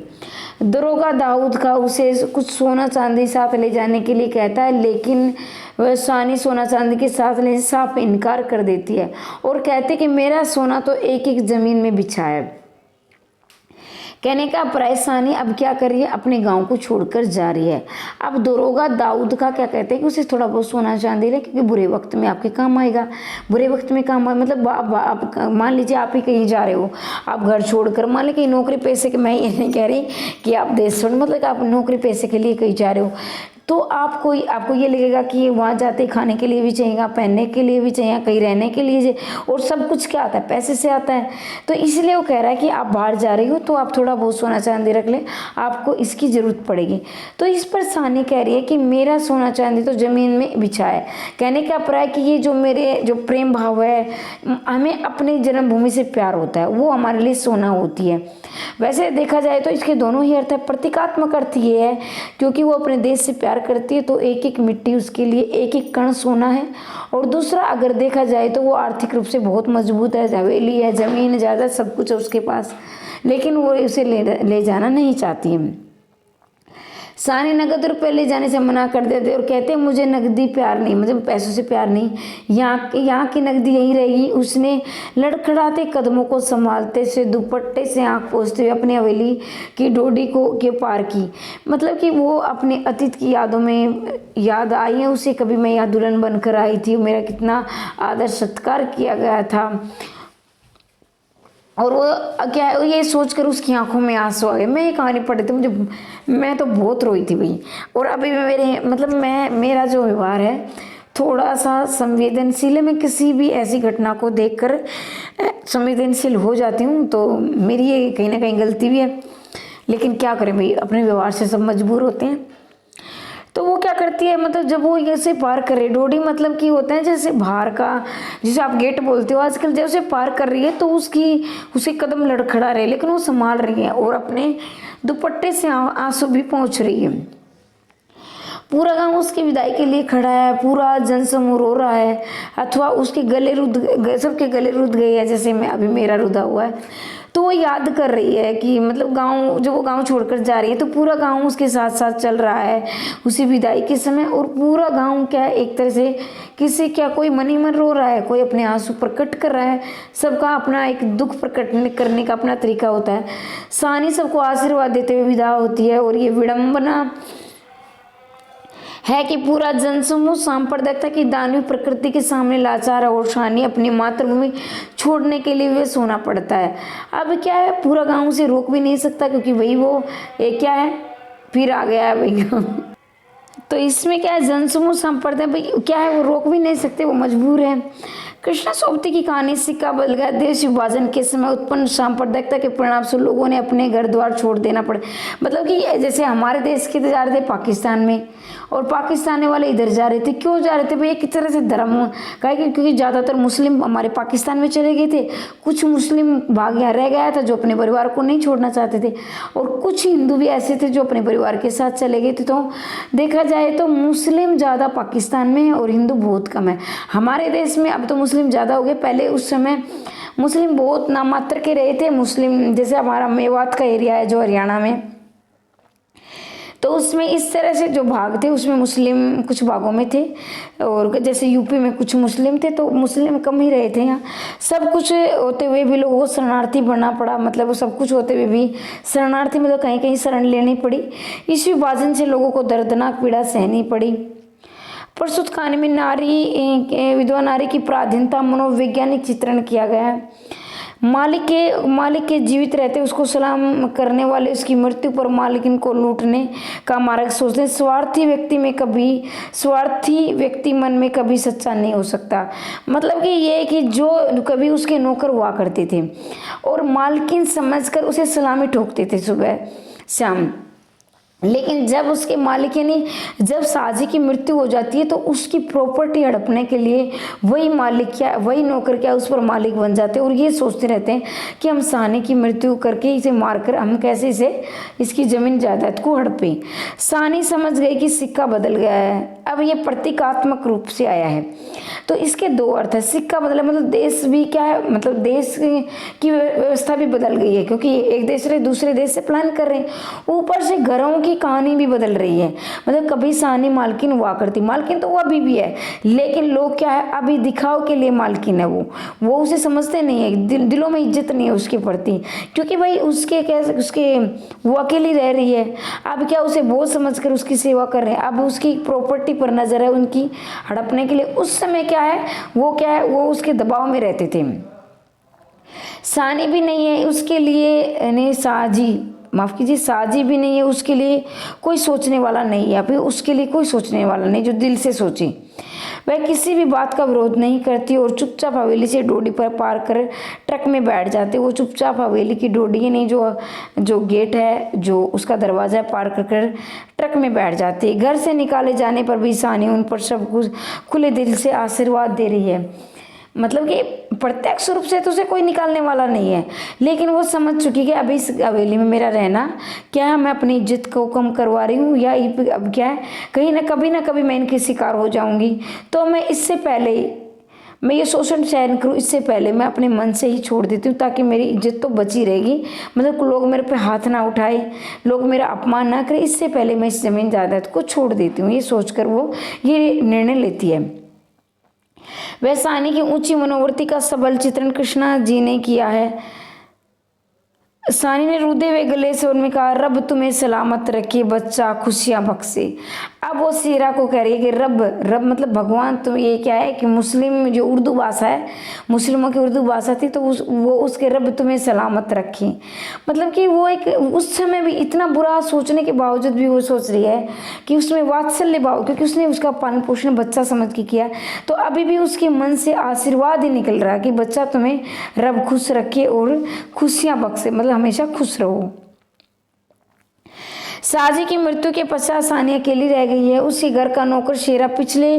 दरोगा दाऊद का उसे कुछ सोना चांदी साथ ले जाने के लिए कहता है, लेकिन वह सानी सोना चांदी के साथ लेने से साफ इनकार कर देती है और कहते कि मेरा सोना तो एक एक जमीन में बिछा है। कहने का परेशानी अब क्या कर रही है, अपने गांव को छोड़कर जा रही है। अब दरोगा दाऊद का क्या कहते हैं कि उसे थोड़ा बहुत सोना चांदी ले, क्योंकि बुरे वक्त में आपके काम आएगा। बुरे वक्त में काम आए मतलब आप मान लीजिए आप ही कहीं जा रहे हो, आप घर छोड़कर, मान लीजिए नौकरी पैसे के, मैं ये नहीं कह रही कि आप देश छोड़, मतलब आप नौकरी पैसे के लिए कहीं जा रहे हो, तो आपको ये लगेगा कि वहाँ जाते खाने के लिए भी चाहिए, पहनने के लिए भी चाहिए, कहीं रहने के लिए, और सब कुछ क्या आता है, पैसे से आता है। तो इसलिए वो कह रहा है कि आप बाहर जा रही हो तो आप थोड़ा बहुत सोना चांदी रख ले, आपको इसकी ज़रूरत पड़ेगी। तो इस पर सानी कह रही है कि मेरा सोना चांदी तो ज़मीन में बिछा है। कहने का अभिप्राय कि ये जो मेरे जो प्रेम भाव है, हमें अपनी जन्मभूमि से प्यार होता है, वो हमारे लिए सोना होती है। वैसे देखा जाए तो इसके दोनों ही अर्थ है। प्रतीकात्मक अर्थ ये है क्योंकि वो अपने देश से प्यार करती है, तो एक एक मिट्टी उसके लिए एक एक कण सोना है। और दूसरा अगर देखा जाए तो वो आर्थिक रूप से बहुत मजबूत है, हवेली है, जमीन ज़्यादा, सब कुछ है उसके पास, लेकिन वो उसे ले जाना नहीं चाहती है। सानी नगद रुपये ले जाने से मना कर देते और कहते हैं मुझे नकदी प्यार नहीं, मुझे पैसों से प्यार नहीं, यहाँ की नकदी यहीं रहेगी। उसने लड़खड़ाते कदमों को संभालते से दुपट्टे से आँख पोंछते हुए अपनी हवेली की डोडी के पार की। मतलब कि वो अपने अतीत की यादों में याद आई है उसे, कभी मैं यहाँ दुल्हन बनकर आई थी, मेरा कितना आदर सत्कार किया गया था। और वो क्या है, ये सोचकर उसकी आंखों में आंसू आ गए। मैं ये कहानी पढ़ी थी, मैं तो बहुत रोई थी भाई। और अभी मेरा जो व्यवहार है थोड़ा सा संवेदनशील है। मैं किसी भी ऐसी घटना को देखकर संवेदनशील हो जाती हूँ, तो मेरी ये कहीं ना कहीं गलती भी है, लेकिन क्या करें भाई, अपने व्यवहार से सब मजबूर होते हैं। तो वो क्या करती है, मतलब जब वो ऐसे पार कर रही, डोडी मतलब कि होता है जैसे बाहर का, जिसे आप गेट बोलते हो आजकल, जब उसे पार कर रही है तो उसके कदम लड़खड़ा रहे, लेकिन वो संभाल रही है और अपने दुपट्टे से आंसू भी पहुँच रही है। पूरा गांव उसकी विदाई के लिए खड़ा है, पूरा जनसमूह रो रहा है, अथवा उसके गले सबके गले रुध गए हैं, जैसे मैं अभी मेरा रुधा हुआ है। तो वो याद कर रही है कि मतलब गांव, जब वो गांव छोड़कर जा रही है तो पूरा गांव उसके साथ साथ चल रहा है उसी विदाई के समय। और पूरा गांव क्या है, एक तरह से किसी क्या कोई मन ही मन रो रहा है, कोई अपने आंसू प्रकट कर रहा है। सबका अपना एक दुख प्रकट करने का अपना तरीका होता है। सानी सबको आशीर्वाद देते हुए विदा होती है। और ये विडंबना है कि पूरा जनसमूह सांप्रदायिकता की दानवी प्रकृति के सामने लाचार है और शानी अपनी मातृभूमि छोड़ने के लिए वे सोना पड़ता है। अब क्या है, पूरा गांव से रोक भी नहीं सकता, क्योंकि वही वो एक क्या है, फिर आ गया है भैया। तो इसमें क्या है, जनसमूह संप्रदाय भाई क्या है, वो रोक भी नहीं सकते, वो मजबूर है। कृष्णा सोबती की कहानी सिक्का बदल गया। देश विभाजन के समय उत्पन्न सांप्रदायिकता के परिणाम से लोगों ने अपने घर द्वार छोड़ देना पड़ा। मतलब कि जैसे हमारे देश के जा रहे थे पाकिस्तान में, और पाकिस्तानी वाले इधर जा रहे थे। क्यों जा रहे थे भाई, एक तरह से धर्म का, क्योंकि ज़्यादातर मुस्लिम हमारे पाकिस्तान में चले गए थे, कुछ मुस्लिम भाग यहाँ रह गया था जो अपने परिवार को नहीं छोड़ना चाहते थे, और कुछ हिंदू भी ऐसे थे जो अपने परिवार के साथ चले गए थे। तो देखा जाए तो मुस्लिम ज़्यादा पाकिस्तान में है और हिंदू बहुत कम है। हमारे देश में अब तो मुस्लिम ज़्यादा हो गए, पहले उस समय मुस्लिम बहुत नामात्र के रहे थे। मुस्लिम जैसे हमारा मेवात का एरिया है जो हरियाणा में, तो उसमें इस तरह से जो भाग थे उसमें मुस्लिम कुछ भागों में थे, और जैसे यूपी में कुछ मुस्लिम थे, तो मुस्लिम कम ही रहे थे। यहाँ सब कुछ होते हुए भी लोगों को शरणार्थी बनना पड़ा। मतलब वो सब कुछ होते हुए भी शरणार्थी, मतलब कहीं कहीं शरण लेनी पड़ी। इस विभाजन से लोगों को दर्दनाक पीड़ा सहनी पड़ी। प्रस्तुत कहानी में विधवा नारी की पराधीनता मनोवैज्ञानिक चित्रण किया गया है। मालिक के जीवित रहते उसको सलाम करने वाले उसकी मृत्यु पर मालिकिन को लूटने का मार्ग सोचते हैं। स्वार्थी व्यक्ति मन में कभी सच्चा नहीं हो सकता। मतलब कि ये कि जो कभी उसके नौकर हुआ करते थे और मालकिन समझकर उसे सलामी ठोकते थे सुबह शाम, लेकिन जब उसके मालिक यानी जब साजी की मृत्यु हो जाती है तो उसकी प्रॉपर्टी हड़पने के लिए वही मालिक क्या, वही नौकर क्या उस पर मालिक बन जाते हैं। और ये सोचते रहते हैं कि हम सानी की मृत्यु करके इसे मारकर हम कैसे इसकी जमीन जायदाद को हड़पें। सानी समझ गई कि सिक्का बदल गया है, अब ये प्रतीकात्मक रूप से आया है। तो इसके दो अर्थ है। सिक्का बदला मतलब देश भी क्या है, मतलब देश की व्यवस्था भी बदल गई है, क्योंकि एक देश से दूसरे देश से प्लान कर रहे हैं। ऊपर से घरों की कहानी भी बदल रही है। मतलब कभी सानी मालकिन हुआ करती, मालकिन तो वो अभी भी है, लेकिन लोग क्या है अभी दिखाव के लिए मालकिन है। वो उसे समझते नहीं है, दिलों में इज्जत नहीं है उसके प्रति, क्योंकि भाई उसके वो अकेली रह रही है। अब क्या उसे बोझ समझकर उसकी सेवा कर रहे हैं, अब उसकी प्रॉपर्टी पर नजर है उनकी हड़पने के लिए। उस समय क्या है वो उसके दबाव में रहते थे। सानी भी नहीं है उसके लिए, साजी भी नहीं है उसके लिए, कोई सोचने वाला नहीं है। अभी उसके लिए कोई सोचने वाला नहीं जो दिल से सोचे। वह किसी भी बात का विरोध नहीं करती और चुपचाप हवेली से डोडी पर पार कर ट्रक में बैठ जाते। वो चुपचाप हवेली की डोडी ही नहीं, जो गेट है, जो उसका दरवाज़ा है, पार कर ट्रक में बैठ जाते। घर से निकाले जाने पर भी सानी उन पर सब कुछ खुले दिल से आशीर्वाद दे रही है। मतलब कि प्रत्यक्ष रूप से तो उसे कोई निकालने वाला नहीं है, लेकिन वो समझ चुकी कि अभी इस हवेली में मेरा रहना क्या है, मैं अपनी इज्जत को कम करवा रही हूँ, या अब क्या है कहीं ना कभी मैं इनकी शिकार हो जाऊंगी। तो मैं इससे पहले मैं ये शोषण सहन करूँ, इससे पहले मैं अपने मन से ही छोड़ देती हूँ, ताकि मेरी इज्जत तो बची रहेगी। मतलब लोग मेरे पे हाथ ना उठाए, लोग मेरा अपमान ना करें, इससे पहले मैं इस जमीन जायदाद को छोड़ देती हूँ। ये सोचकर वो ये निर्णय लेती है। वह सानी की ऊंची मनोवृत्ति का सबल चित्रण कृष्णा जी ने किया है। सानी ने रुदे हुए गले से उनमें कहा, रब तुम्हें सलामत रखे, बच्चा खुशियां बख्शे। अब वो सीरा को कह रही है कि रब, रब मतलब भगवान। तो ये क्या है कि मुस्लिम जो उर्दू भाषा है, मुस्लिमों की उर्दू भाषा थी, तो वो उसके रब तुम्हें सलामत रखे। मतलब कि वो एक उस समय भी इतना बुरा सोचने के बावजूद भी वो सोच रही है कि उसमें वात्सल्य भाव, क्योंकि उसने उसका पालन पोषण बच्चा समझ के किया, तो अभी भी उसके मन से आशीर्वाद ही निकल रहा है कि बच्चा तुम्हें रब खुश रखे और खुशियां बख्शे, मतलब हमेशा खुश रहो। साजी की मृत्यु के पश्चात सानी अकेली रह गई है। उसके घर का नौकर शेरा पिछले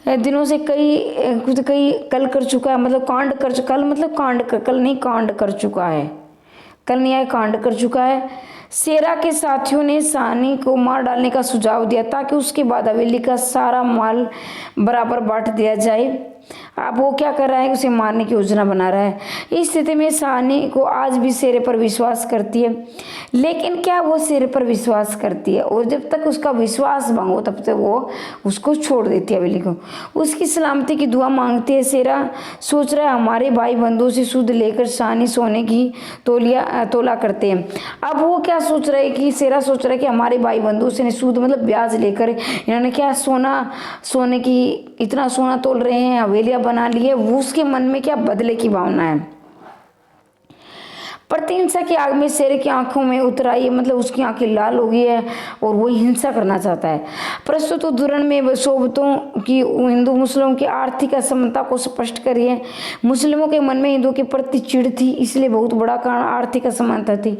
दिनों से कई कल कर चुका है, मतलब कांड कर चुका, कल मतलब कल नहीं, कांड कर चुका है, कल नहीं आया, कांड कर चुका है। शेरा के साथियों ने सानी को मार डालने का सुझाव दिया ताकि उसके बाद हवेली का सारा माल बराबर बांट दिया जाए। अब वो क्या कर रहा है, उसे मारने की योजना बना रहा है। इस स्थिति में सानी को आज भी शेरे पर विश्वास करती है, लेकिन क्या वो शेरे पर विश्वास करती है, और जब तक उसका विश्वास भंग हो तब तक वो उसको छोड़ देती है हवेली को। उसकी सलामती की दुआ मांगती है। शेरा सोच रहा है हमारे भाई बंधुओं से सूद लेकर सानी सोने की तोला करते हैं। अब वो क्या सोच रहे हैं कि शेरा सोच रहा है कि हमारे भाई बंधुओं से सूद मतलब ब्याज लेकर इन्होंने क्या सोने की इतना सोना तोल रहे हैं, हवेलियां बना ली है। वो उसके मन में क्या बदले की भावना है। प्रतिहिंसा की आग में शेर की आंखों में उतर आई है, मतलब उसकी आंखें लाल हो गई है और वो हिंसा करना चाहता है। प्रस्तुत उदाहरण में सोबतों की हिंदू मुस्लिमों की आर्थिक असमानता को स्पष्ट करी है। मुस्लिमों के मन में हिंदुओं के प्रति चिढ़ थी, इसलिए बहुत बड़ा कारण आर्थिक असमानता थी।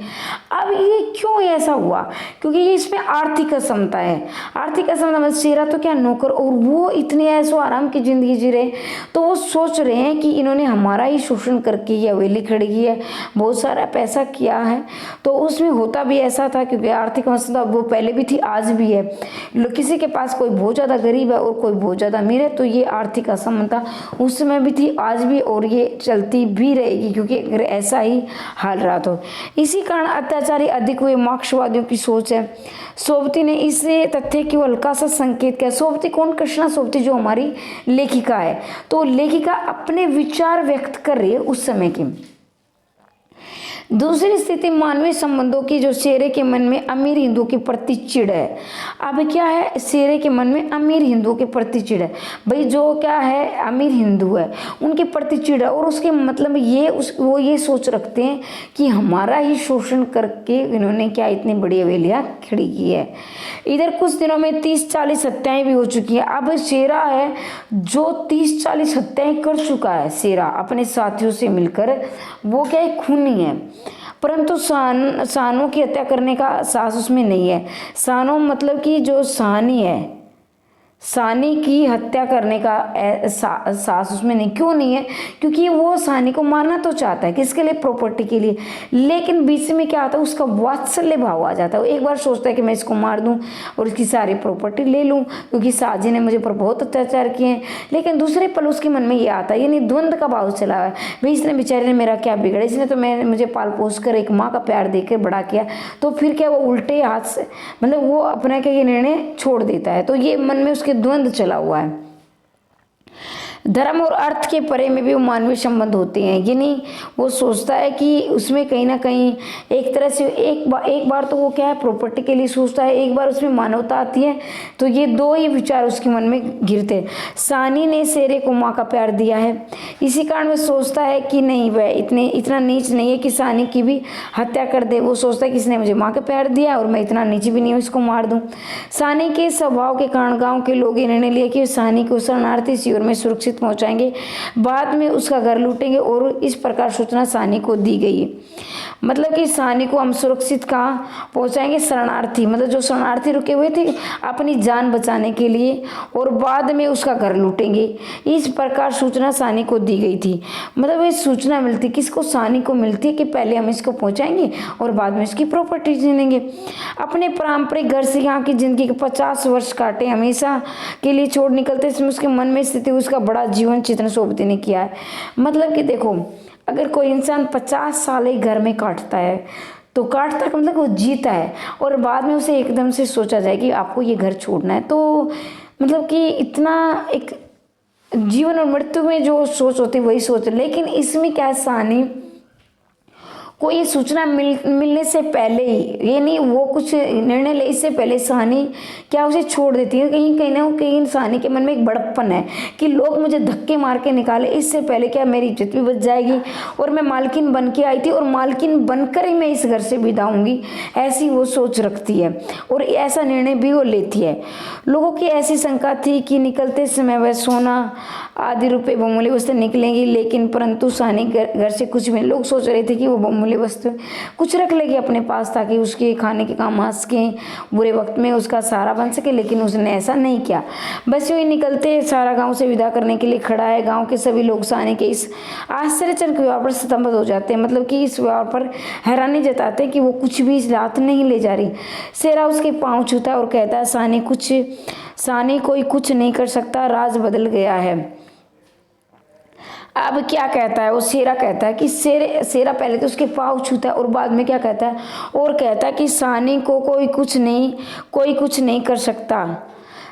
अब ये क्यों ऐसा हुआ, क्योंकि ये इसमें आर्थिक असमता है। आर्थिक असमता मतलब शेरा तो क्या नौकर, और वो इतने ऐसो आराम की जिंदगी जी रहे, तो वो सोच रहे हैं कि इन्होंने हमारा ही शोषण करके ये हवेली खड़ी की है, बहुत सारा पैसा किया है। तो उसमें होता भी ऐसा था, क्योंकि आर्थिक असमता वो पहले भी थी, आज भी है। किसी के पास कोई बहुत ज़्यादा गरीब है और कोई बहुत ज़्यादा अमीर है, तो ये आर्थिक असमानता उस समय भी थी, आज भी, और ये चलती भी रहेगी, क्योंकि अगर ऐसा ही हाल रहा तो। इसी कारण अत्याचारी अधिक हुए, मार्क्सवादियों की सोच है। सोबती ने इस तथ्य की हल्का सा संकेत किया। सोबती कौन? कृष्णा सोबती, जो हमारी लेखिका है। तो लेखिका अपने विचार व्यक्त कर रही है उस समय की। दूसरी स्थिति मानवीय संबंधों की, जो शेरे के मन में अमीर हिंदुओं के प्रति चिढ़ है। अब क्या है, शेरे के मन में अमीर हिंदुओं के प्रति चिढ़ है। भाई जो क्या है, अमीर हिंदू है, उनके प्रति चिढ़ है, और उसके मतलब वो ये सोच रखते हैं कि हमारा ही शोषण करके इन्होंने क्या इतनी बड़ी हवेलियाँ खड़ी की है। इधर कुछ दिनों में 30-40 हत्याएं भी हो चुकी है। अब शेरा है जो 30-40 हत्याएं कर चुका है। शेरा अपने साथियों से मिलकर वो क्या है, खूनी है, परंतु सानों की हत्या करने का साहस उसमें नहीं है। सानों मतलब कि जो सानी है, सानी की हत्या करने का साहस उसमें नहीं। क्यों नहीं है? क्योंकि वो सानी को मारना तो चाहता है, किसके लिए? प्रॉपर्टी के लिए। लेकिन बीच में क्या आता है, उसका वात्सल्य भाव आ जाता है। वो एक बार सोचता है कि मैं इसको मार दूं और इसकी सारी प्रॉपर्टी ले लूं, क्योंकि साजी ने मुझे पर बहुत अत्याचार किए हैं। लेकिन दूसरे पल उसके मन में ये आता है, यानी द्वंद्व का भाव चला है। भाई इसने बेचारे ने मेरा क्या बिगड़ा, इसने तो मुझे पाल पोस कर एक माँ का प्यार देकर बड़ा किया, तो फिर क्या वो उल्टे हाथ से मतलब वो अपना क्या ये निर्णय छोड़ देता है। तो ये मन में उसके द्वंद्व चला हुआ है। धर्म और अर्थ के परे में भी वो मानवीय संबंध होते हैं, यानी वो सोचता है कि उसमें कहीं ना कहीं एक तरह से एक बार तो वो क्या है, प्रॉपर्टी के लिए सोचता है, एक बार उसमें मानवता आती है। तो ये दो ही विचार उसके मन में घिरते हैं। सानी ने शेरे को माँ का प्यार दिया है, इसी कारण वह सोचता है कि नहीं, वह इतना नीच नहीं है कि सानी की भी हत्या कर दे। वो सोचता है कि इसने मुझे माँ का प्यार दिया और मैं इतना नीच भी नहीं हूँ, इसको मार दूँ। सानी के स्वभाव के कारण गाँव के लोग निर्णय लिया कि सानी को शरणार्थी शिविर में सुरक्षित पहुंचाएंगे, बाद में उसका घर लूटेंगे, और इस प्रकार सूचना सानी को दी गई है। मतलब कि सानी को हम सुरक्षित कहाँ पहुंचाएंगे? शरणार्थी, मतलब जो शरणार्थी रुके हुए थे अपनी जान बचाने के लिए, और बाद में उसका घर लूटेंगे। इस प्रकार सूचना सानी को दी गई थी। मतलब ये सूचना मिलती किसको? सानी को मिलती है कि पहले हम इसको पहुंचाएंगे और बाद में इसकी प्रॉपर्टी छीनेंगे। अपने पारंपरिक घर से यहाँ की जिंदगी के 50 वर्ष काटे, हमेशा के लिए छोड़ निकलते, इसमें उसके मन में स्थिति उसका बड़ा जीवन चित्रण सोबती ने किया है। मतलब कि देखो, अगर कोई इंसान 50 साल एक घर में काटता है, तो काटता का मतलब वो जीता है, और बाद में उसे एकदम से सोचा जाए कि आपको ये घर छोड़ना है, तो मतलब कि इतना एक जीवन और मृत्यु में जो सोच होती है वही सोच है। लेकिन इसमें क्या है, सानी कोई ये सूचना मिलने से पहले ही, ये नहीं वो कुछ निर्णय ले इससे पहले सानी क्या उसे छोड़ देती है। कहीं ना कहीं सानी के मन में एक बड़प्पन है कि लोग मुझे धक्के मार के निकाले, इससे पहले क्या मेरी इज्जत भी बच जाएगी, और मैं मालकिन बन के आई थी और मालकिन बनकर ही मैं इस घर से विदा होंगी, ऐसी वो सोच रखती है और ऐसा निर्णय भी वो लेती है। लोगों की ऐसी शंका थी कि निकलते समय वह सोना आदि रुपये बहुमूल्य वस्तु निकलेंगी, लेकिन परंतु सानी घर से कुछ भी, लोग सोच रहे थे कि वो बहुमूल्य वस्तु कुछ रख लेगी अपने पास ताकि उसके खाने के काम आ सके, बुरे वक्त में उसका सहारा बन सके, लेकिन उसने ऐसा नहीं किया। बस यूँ ही निकलते सारा गांव से विदा करने के लिए खड़ा है। गांव के सभी लोग सानी के इस आश्चर्यजनक व्यवहार पर स्तंभित हो जाते हैं, मतलब कि इस व्यवहार पर हैरानी जताते हैं कि वो कुछ भी इस रात नहीं ले जा रही। शेरा उसके पाँव छूता है और कहता है सानी कोई कुछ नहीं कर सकता, राज बदल गया है। अब क्या कहता है वो, शेरा कहता है कि शेरा पहले तो उसके पाँव छूता है और बाद में क्या कहता है, और कहता है कि सानी को कोई कुछ नहीं कर सकता,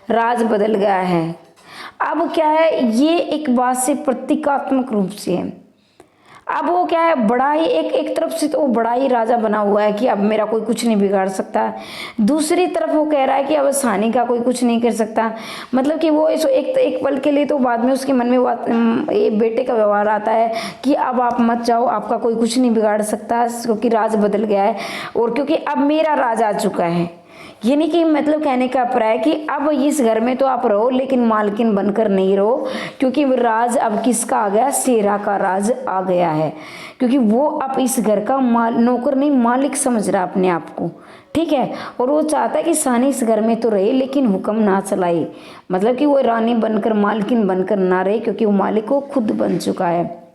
राज बदल गया है। अब क्या है, ये एक बात से प्रतीकात्मक रूप से है। अब वो क्या है, बड़ा ही एक तरफ से तो वो बड़ा ही राजा बना हुआ है कि अब मेरा कोई कुछ नहीं बिगाड़ सकता, दूसरी तरफ वो कह रहा है कि अब सानी का कोई कुछ नहीं कर सकता। मतलब कि वो एक पल के लिए तो बाद में उसके मन में ये बेटे का व्यवहार आता है कि अब आप मत जाओ, आपका कोई कुछ नहीं बिगाड़ सकता क्योंकि राज बदल गया है और क्योंकि अब मेरा राज आ चुका है। ये नहीं कि मतलब कहने का अभिप्राय है कि अब इस घर में तो आप रहो लेकिन मालकिन बनकर नहीं रहो, क्योंकि वो राज अब किसका आ गया, शेरा का राज आ गया है, क्योंकि वो अब इस घर का नौकर नहीं मालिक समझ रहा अपने आप को, ठीक है। और वो चाहता है कि सानी इस घर में तो रहे लेकिन हुक्म ना चलाए, मतलब कि वो रानी बनकर मालकिन बनकर ना रहे, क्योंकि वो मालिक को खुद बन चुका है।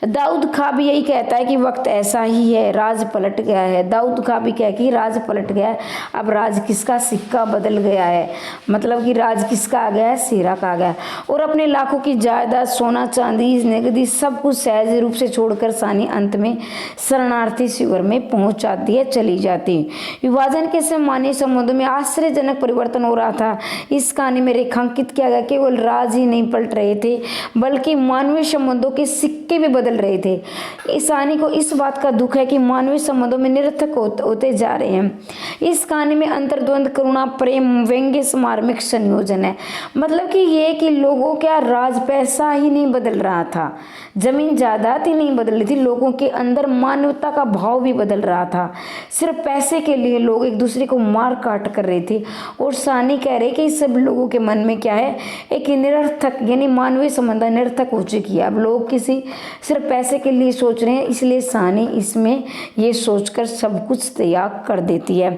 दाऊद खां भी यही कहता है कि वक्त ऐसा ही है, राज पलट गया है। दाऊद खां भी कहता है कि राज पलट गया है, अब राज किसका, सिक्का बदल गया है, मतलब कि राज किसका आ गया है, शेरा का आ गया। और अपने लाखों की जायदाद, सोना चांदी, नगदी सब कुछ सहज रूप से छोड़कर सानी अंत में शरणार्थी शिविर में पहुंच जाती है, चली जाती। विभाजन के समय मानवीय संबंधों में आश्चर्यजनक परिवर्तन हो रहा था। इस कहानी में रेखांकित किया गया केवल राज ही नहीं पलट रहे थे बल्कि मानवीय संबंधों के सिक्के भी बदल रहे थे। सानी को इस बात का दुख है कि मानवीय संबंधों में निरर्थक होते जा रहे हैं। इस कहानी में अंतर्द्वंद, करुणा, प्रेम, व्यंग्य, मार्मिक संयोजन है। मतलब कि ये कि लोगों का राज पैसा ही नहीं बदल रहा था, जमीन जायदाद ही नहीं बदल रही थी, लोगों के अंदर मानवता का भाव भी बदल रहा था। सिर्फ पैसे के लिए लोग एक दूसरे को मार काट कर रहे थे। और सानी कह रहे कि सब लोगों के मन में क्या है, एक निरर्थक यानी मानवीय संबंध निरर्थक हो चुकी है। अब लोग किसी सिर्फ पैसे के लिए सोच रहे हैं, इसलिए सानी इसमें ये सोचकर सब कुछ त्याग कर देती है।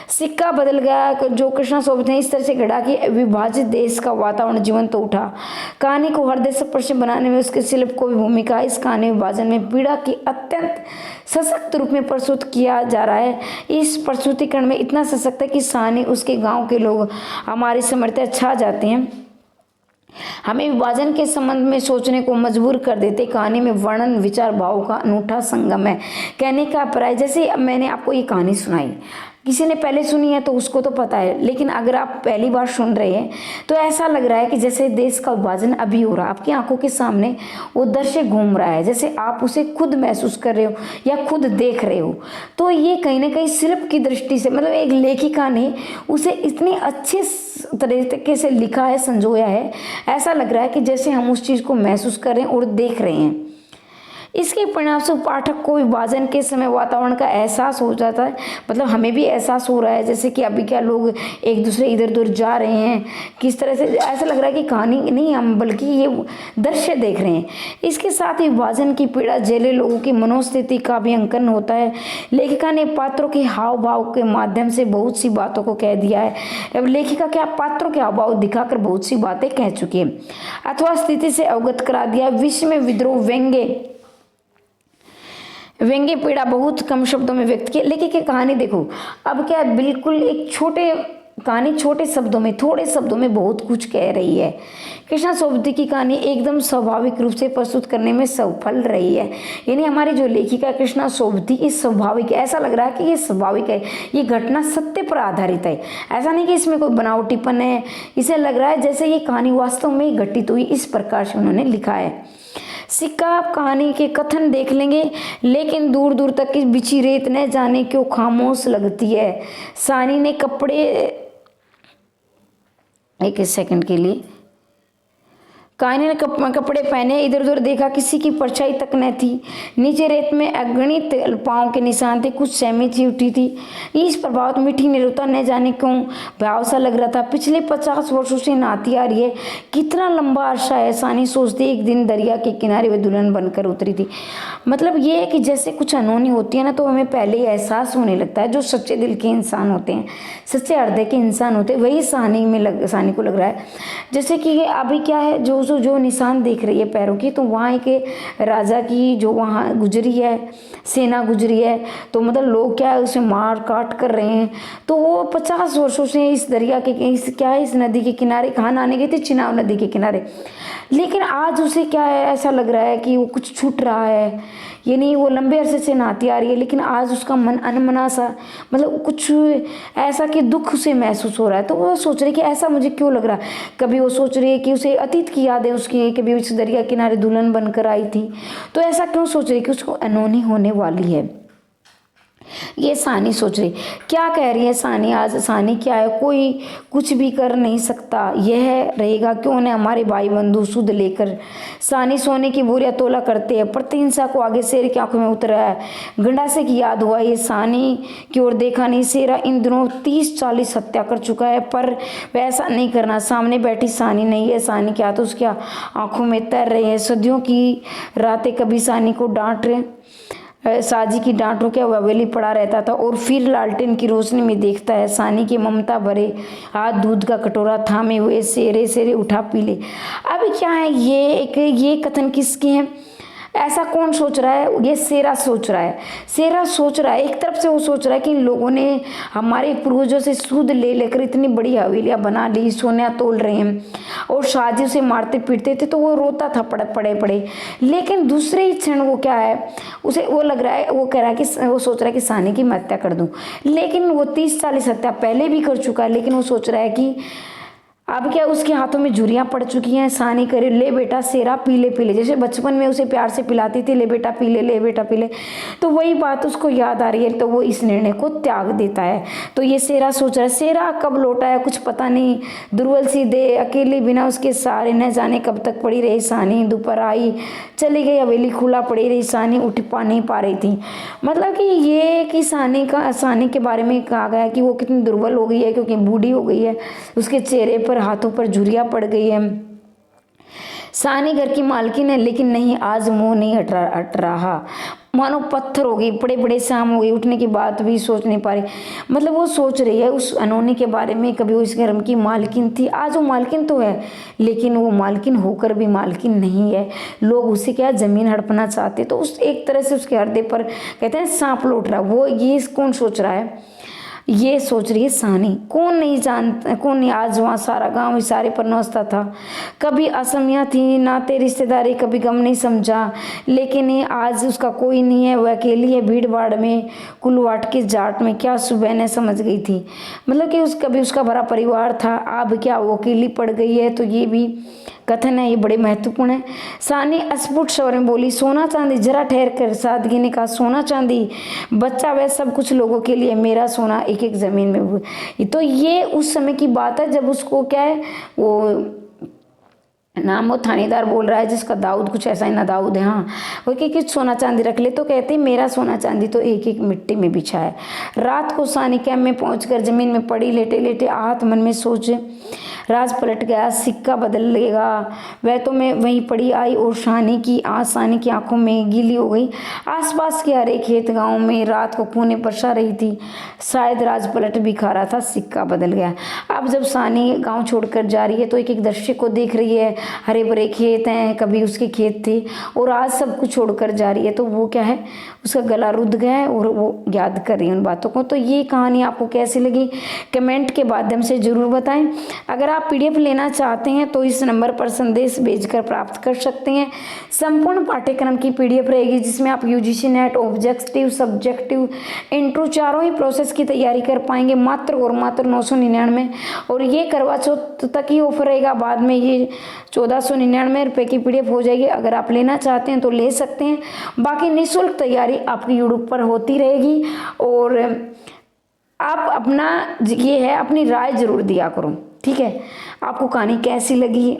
सिक्का बदल गया, जो कृष्णा सोबत ने इस तरह से गढ़ा कि विभाजित देश का वातावरण जीवन तो उठा। कहानी को हृदय स्पर्शी बनाने में उसके शिल्प को भी भूमिका। इस कहानी विभाजन में पीड़ा की अत्यंत सशक्त रूप में प्रस्तुत किया जा रहा है। इस प्रस्तुतिकरण में इतना सशक्त है कि सानी, उसके गांव के लोग हमारी समर्थन छा जाते हैं, हमें विभाजन के संबंध में सोचने को मजबूर कर देते। कहानी में वर्णन, विचार, भाव का अनूठा संगम है। कहने का अभिप्राय, जैसे मैंने आपको ये कहानी सुनाई, किसी ने पहले सुनी है तो उसको तो पता है, लेकिन अगर आप पहली बार सुन रहे हैं तो ऐसा लग रहा है कि जैसे देश का विभाजन अभी हो रहा है, आपकी आंखों के सामने वो दृश्य घूम रहा है, जैसे आप उसे खुद महसूस कर रहे हो या खुद देख रहे हो। तो ये कहीं ना कहीं शिल्प की दृष्टि से, मतलब एक लेखिका ने उसे इतने अच्छे तरीके से लिखा है, संजोया है, ऐसा लग रहा है कि जैसे हम उस चीज़ को महसूस कर रहे हैं और देख रहे हैं। इसके परिणाम से पाठक को विभाजन के समय वातावरण का एहसास हो जाता है, मतलब हमें भी एहसास हो रहा है जैसे कि अभी क्या लोग एक दूसरे इधर उधर जा रहे हैं, किस तरह से ऐसा लग रहा है कि कहानी नहीं हम बल्कि ये दृश्य देख रहे हैं। इसके साथ ही विभाजन की पीड़ा झेले लोगों की मनोस्थिति का भी अंकन होता है। लेखिका ने पात्रों के हाव भाव के माध्यम से बहुत सी बातों को कह दिया है। अब लेखिका क्या पात्रों के हाव भाव दिखाकर बहुत सी बातें कह चुकी है अथवा स्थिति से अवगत करा दिया। विश्व में विद्रोह, व्यंग्य पीड़ा बहुत कम शब्दों में व्यक्त की। लेकिन की कहानी देखो, अब क्या है, बिल्कुल एक कहानी छोटे शब्दों में, थोड़े शब्दों में बहुत कुछ कह रही है। कृष्णा सोबती की कहानी एकदम स्वाभाविक रूप से प्रस्तुत करने में सफल रही है। यानी हमारी जो लेखिका कृष्णा सोबती, ये स्वाभाविक है, ऐसा लग रहा है कि ये स्वाभाविक है, ये घटना सत्य पर आधारित है, ऐसा नहीं कि इसमें कोई बनावटीपन है। इसे लग रहा है जैसे ये कहानी वास्तव में घटित हुई, इस प्रकार से उन्होंने लिखा है। सिक्का आप कहानी के कथन देख लेंगे, लेकिन दूर दूर तक की बिछी रेत न जाने क्यों खामोश लगती है। सानी ने कपड़े, एक सेकंड के लिए, कहानी ने कपड़े पहने, इधर उधर देखा, किसी की परछाई तक न थी। नीचे रेत में अगणित पाँव के निशान थे, कुछ सहमी सी उठी थी। इस प्रभात मीठी निरुता न जाने क्यों भाव सा लग रहा था। पिछले 50 वर्षों से नहाती आ रही है, कितना लंबा अरसा है। सानी सोचती, एक दिन दरिया के किनारे वे दुल्हन बनकर उतरी थी। मतलब ये है कि जैसे कुछ अनहोनी होती है ना, तो हमें पहले ही एहसास होने लगता है। जो सच्चे दिल के इंसान होते हैं, सच्चे हृदय के इंसान होते हैं, वही सानी को लग रहा है। जैसे कि अभी क्या है, जो निशान देख रही है पैरों की, तो वहाँ एक राजा की जो वहाँ गुजरी है, सेना गुजरी है, तो मतलब लोग क्या है उसे मार काट कर रहे हैं। तो वो 50 वर्षों से इस दरिया के इस नदी के किनारे कहाँ नहाने गई थी, चिनाब नदी के किनारे। लेकिन आज उसे क्या है, ऐसा लग रहा है कि वो कुछ छूट रहा है। ये नहीं, वो लंबे अरसे से नहाती आ रही है, लेकिन आज उसका मन अनमना सा, मतलब कुछ ऐसा कि दुख उसे महसूस हो रहा है। तो वो सोच रही है कि ऐसा मुझे क्यों लग रहा है। कभी वो सोच रही है कि उसे अतीत की यादें उसकी, कभी उस दरिया किनारे दुल्हन बनकर आई थी, तो ऐसा क्यों सोच रही है कि उसको अनहोनी होने वाली है। ये सानी सोच रही, क्या कह रही है सानी। आज सानी क्या है, कोई कुछ भी कर नहीं सकता, यह रहेगा क्यों न हमारे भाई बंधु सुध लेकर। सानी सोने की बोरियां तोला करते हैं, प्रतिहिंसा को आगे शेर की आंखों में उतरा है। गंडासे की याद हुआ, ये सानी की ओर देखा नहीं। शेरा इन दिनों 30-40 हत्या कर चुका है, पर वैसा नहीं करना। सामने बैठी सानी नहीं है, सानी क्या तो उसकी आंखों में तैर रहे हैं सदियों की रातें। कभी सानी को डांट रहे साजी की डांटों के हवेली पड़ा रहता था, और फिर लालटेन की रोशनी में देखता है सानी के ममता भरे हाथ दूध का कटोरा थामे हुए सेरे सेरे उठा पी ले। अब क्या है, ये कथन किसके हैं, ऐसा कौन सोच रहा है। ये शेरा सोच रहा है। शेरा सोच रहा है, एक तरफ से वो सोच रहा है कि इन लोगों ने हमारे पूर्वजों से सूद ले लेकर इतनी बड़ी हवेलियाँ बना ली, सोना तोल रहे हैं, और शादी से मारते पीटते थे, तो वो रोता था पड़े पड़े। लेकिन दूसरे ही क्षण वो क्या है, उसे वो लग रहा है, वो कह रहा है कि वो सोच रहा है कि सानी की मैं हत्या कर दूँ। लेकिन वो 30-40 हत्या पहले भी कर चुका है, लेकिन वो सोच रहा है कि अब क्या उसके हाथों में झुर्रियाँ पड़ चुकी हैं। सानी करे, ले बेटा शेरा पी ले, जैसे बचपन में उसे प्यार से पिलाती थी, ले बेटा पी ले। तो वही बात उसको याद आ रही है, तो वो इस निर्णय को त्याग देता है। तो ये शेरा सोच रहा है, शेरा कब लौटा है कुछ पता नहीं, दुर्बल सी दे अकेली बिना उसके सहारे, न जाने कब तक पड़ी रही सानी। दोपहर आई चली गई, हवेली खुला पड़ी रही, सानी उठ नहीं पा रही थी। मतलब कि ये कि सानी के बारे में कहा गया कि वो कितनी दुर्बल हो गई है, क्योंकि बूढ़ी हो गई है, उसके चेहरे पर हाथों पर झुर्रियाँ पड़ गई है। सानी घर की मालकिन है, लेकिन नहीं, आज मुंह नहीं हट रहा, मानो पत्थर हो गई, बड़े बड़े शाम हो गई, उठने की बात भी सोच नहीं पा रही। मतलब वो सोच रही है उस अनहोनी के बारे में। कभी वो इस घर की मालकिन थी, आज वो मालकिन तो है, लेकिन वो मालकिन होकर भी मालकिन नहीं है। लोग उसे क्या जमीन हड़पना चाहते, तो उस एक तरह से उसके हृदय पर कहते हैं सांप लौट रहा। वो ये कौन सोच रहा है, ये सोच रही है सानी। कौन नहीं, आज वहाँ सारा गांव इशारे पर नाचता था। कभी असमिया थी, नाते रिश्तेदारी, कभी गम नहीं समझा, लेकिन ये आज उसका कोई नहीं है, वह अकेली है भीड़ भाड़ में, कुलवाट के जाट में। क्या सुबह ने समझ गई थी, मतलब कि कभी उसका बड़ा परिवार था, अब क्या वो अकेली पड़ गई है। तो ये भी कथन है, ये बड़े महत्वपूर्ण है। सानी अस्फुट स्वर में बोली, सोना चांदी, जरा ठहर कर। सादगी ने कहा, सोना चांदी, बच्चा वह सब कुछ लोगों के लिए, मेरा सोना एक एक जमीन में। तो ये उस समय की बात है जब उसको क्या है, वो नाम वो थानेदार बोल रहा है जिसका दाऊद, कुछ ऐसा ही ना दाऊद है, हाँ, वो कि सोना चांदी रख ले, तो कहते मेरा सोना चांदी तो एक एक मिट्टी में बिछा है। रात को सानी कैंप में पहुंचकर जमीन में पड़ी लेटे लेटे आहत मन में सोचे, राज पलट गया, सिक्का बदल लेगा। वह तो मैं वहीं पड़ी आई, और सानी की आंखों में गीली हो गई। आसपास के हरे खेत गांव में रात को खूने बरसा रही थी, शायद राज पलट भी खा रहा था, सिक्का बदल गया। अब जब सानी गांव छोड़कर जा रही है, तो एक एक दृश्य को देख रही है। हरे भरे खेत हैं, कभी उसके खेत थे, और आज सब कुछ छोड़कर जा रही है। तो वो क्या है, उसका गला रुध गया है, और वो याद कर रही है उन बातों को। तो ये कहानी आपको कैसी लगी, कमेंट के माध्यम से ज़रूर बताएं। अगर आप पीडीएफ लेना चाहते हैं तो इस नंबर पर संदेश भेजकर प्राप्त कर सकते हैं। संपूर्ण पाठ्यक्रम की पीडीएफ रहेगी जिसमें आप UGC net, objective, subjective, intro चारों ही प्रोसेस की तैयारी कर पाएंगे मात्र और मात्र 999। और ये करवा चौथ तक ही ऑफर रहेगा, बाद में ये 1499 रुपये की पीडीएफ हो जाएगी। अगर आप लेना चाहते हैं तो ले सकते हैं। बाकी निःशुल्क तैयारी आपकी यूट्यूब पर होती रहेगी। और आप अपना ये है अपनी राय जरूर दिया करो, ठीक है। आपको कहानी कैसी लगी,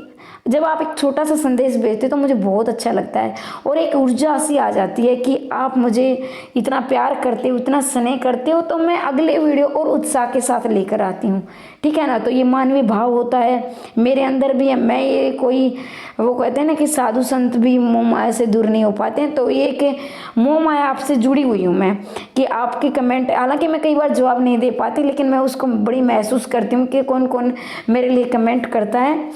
जब आप एक छोटा सा संदेश भेजते तो मुझे बहुत अच्छा लगता है और एक ऊर्जा सी आ जाती है कि आप मुझे इतना प्यार करते हो, इतना स्नेह करते हो, तो मैं अगले वीडियो और उत्साह के साथ लेकर आती हूँ, ठीक है ना। तो ये मानवीय भाव होता है, मेरे अंदर भी है। मैं ये कोई वो कहते हैं ना कि साधु संत भी मोह माया से दूर नहीं हो पाते हैं, तो ये कि मोह माया आपसे जुड़ी हुई हूँ मैं, कि आपके कमेंट, हालांकि मैं कई बार जवाब नहीं दे पाती, लेकिन मैं उसको बड़ी महसूस करती हूँ कि कौन कौन मेरे लिए कमेंट करता है।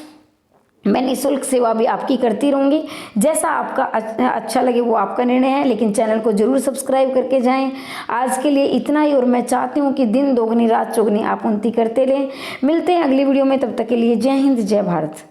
मैं निःशुल्क सेवा भी आपकी करती रहूँगी। जैसा आपका अच्छा लगे वो आपका निर्णय है, लेकिन चैनल को जरूर सब्सक्राइब करके जाएं। आज के लिए इतना ही, और मैं चाहती हूँ कि दिन दोगुनी रात चौगुनी आप उन्नति करते रहें। मिलते हैं अगली वीडियो में, तब तक के लिए जय हिंद, जय भारत।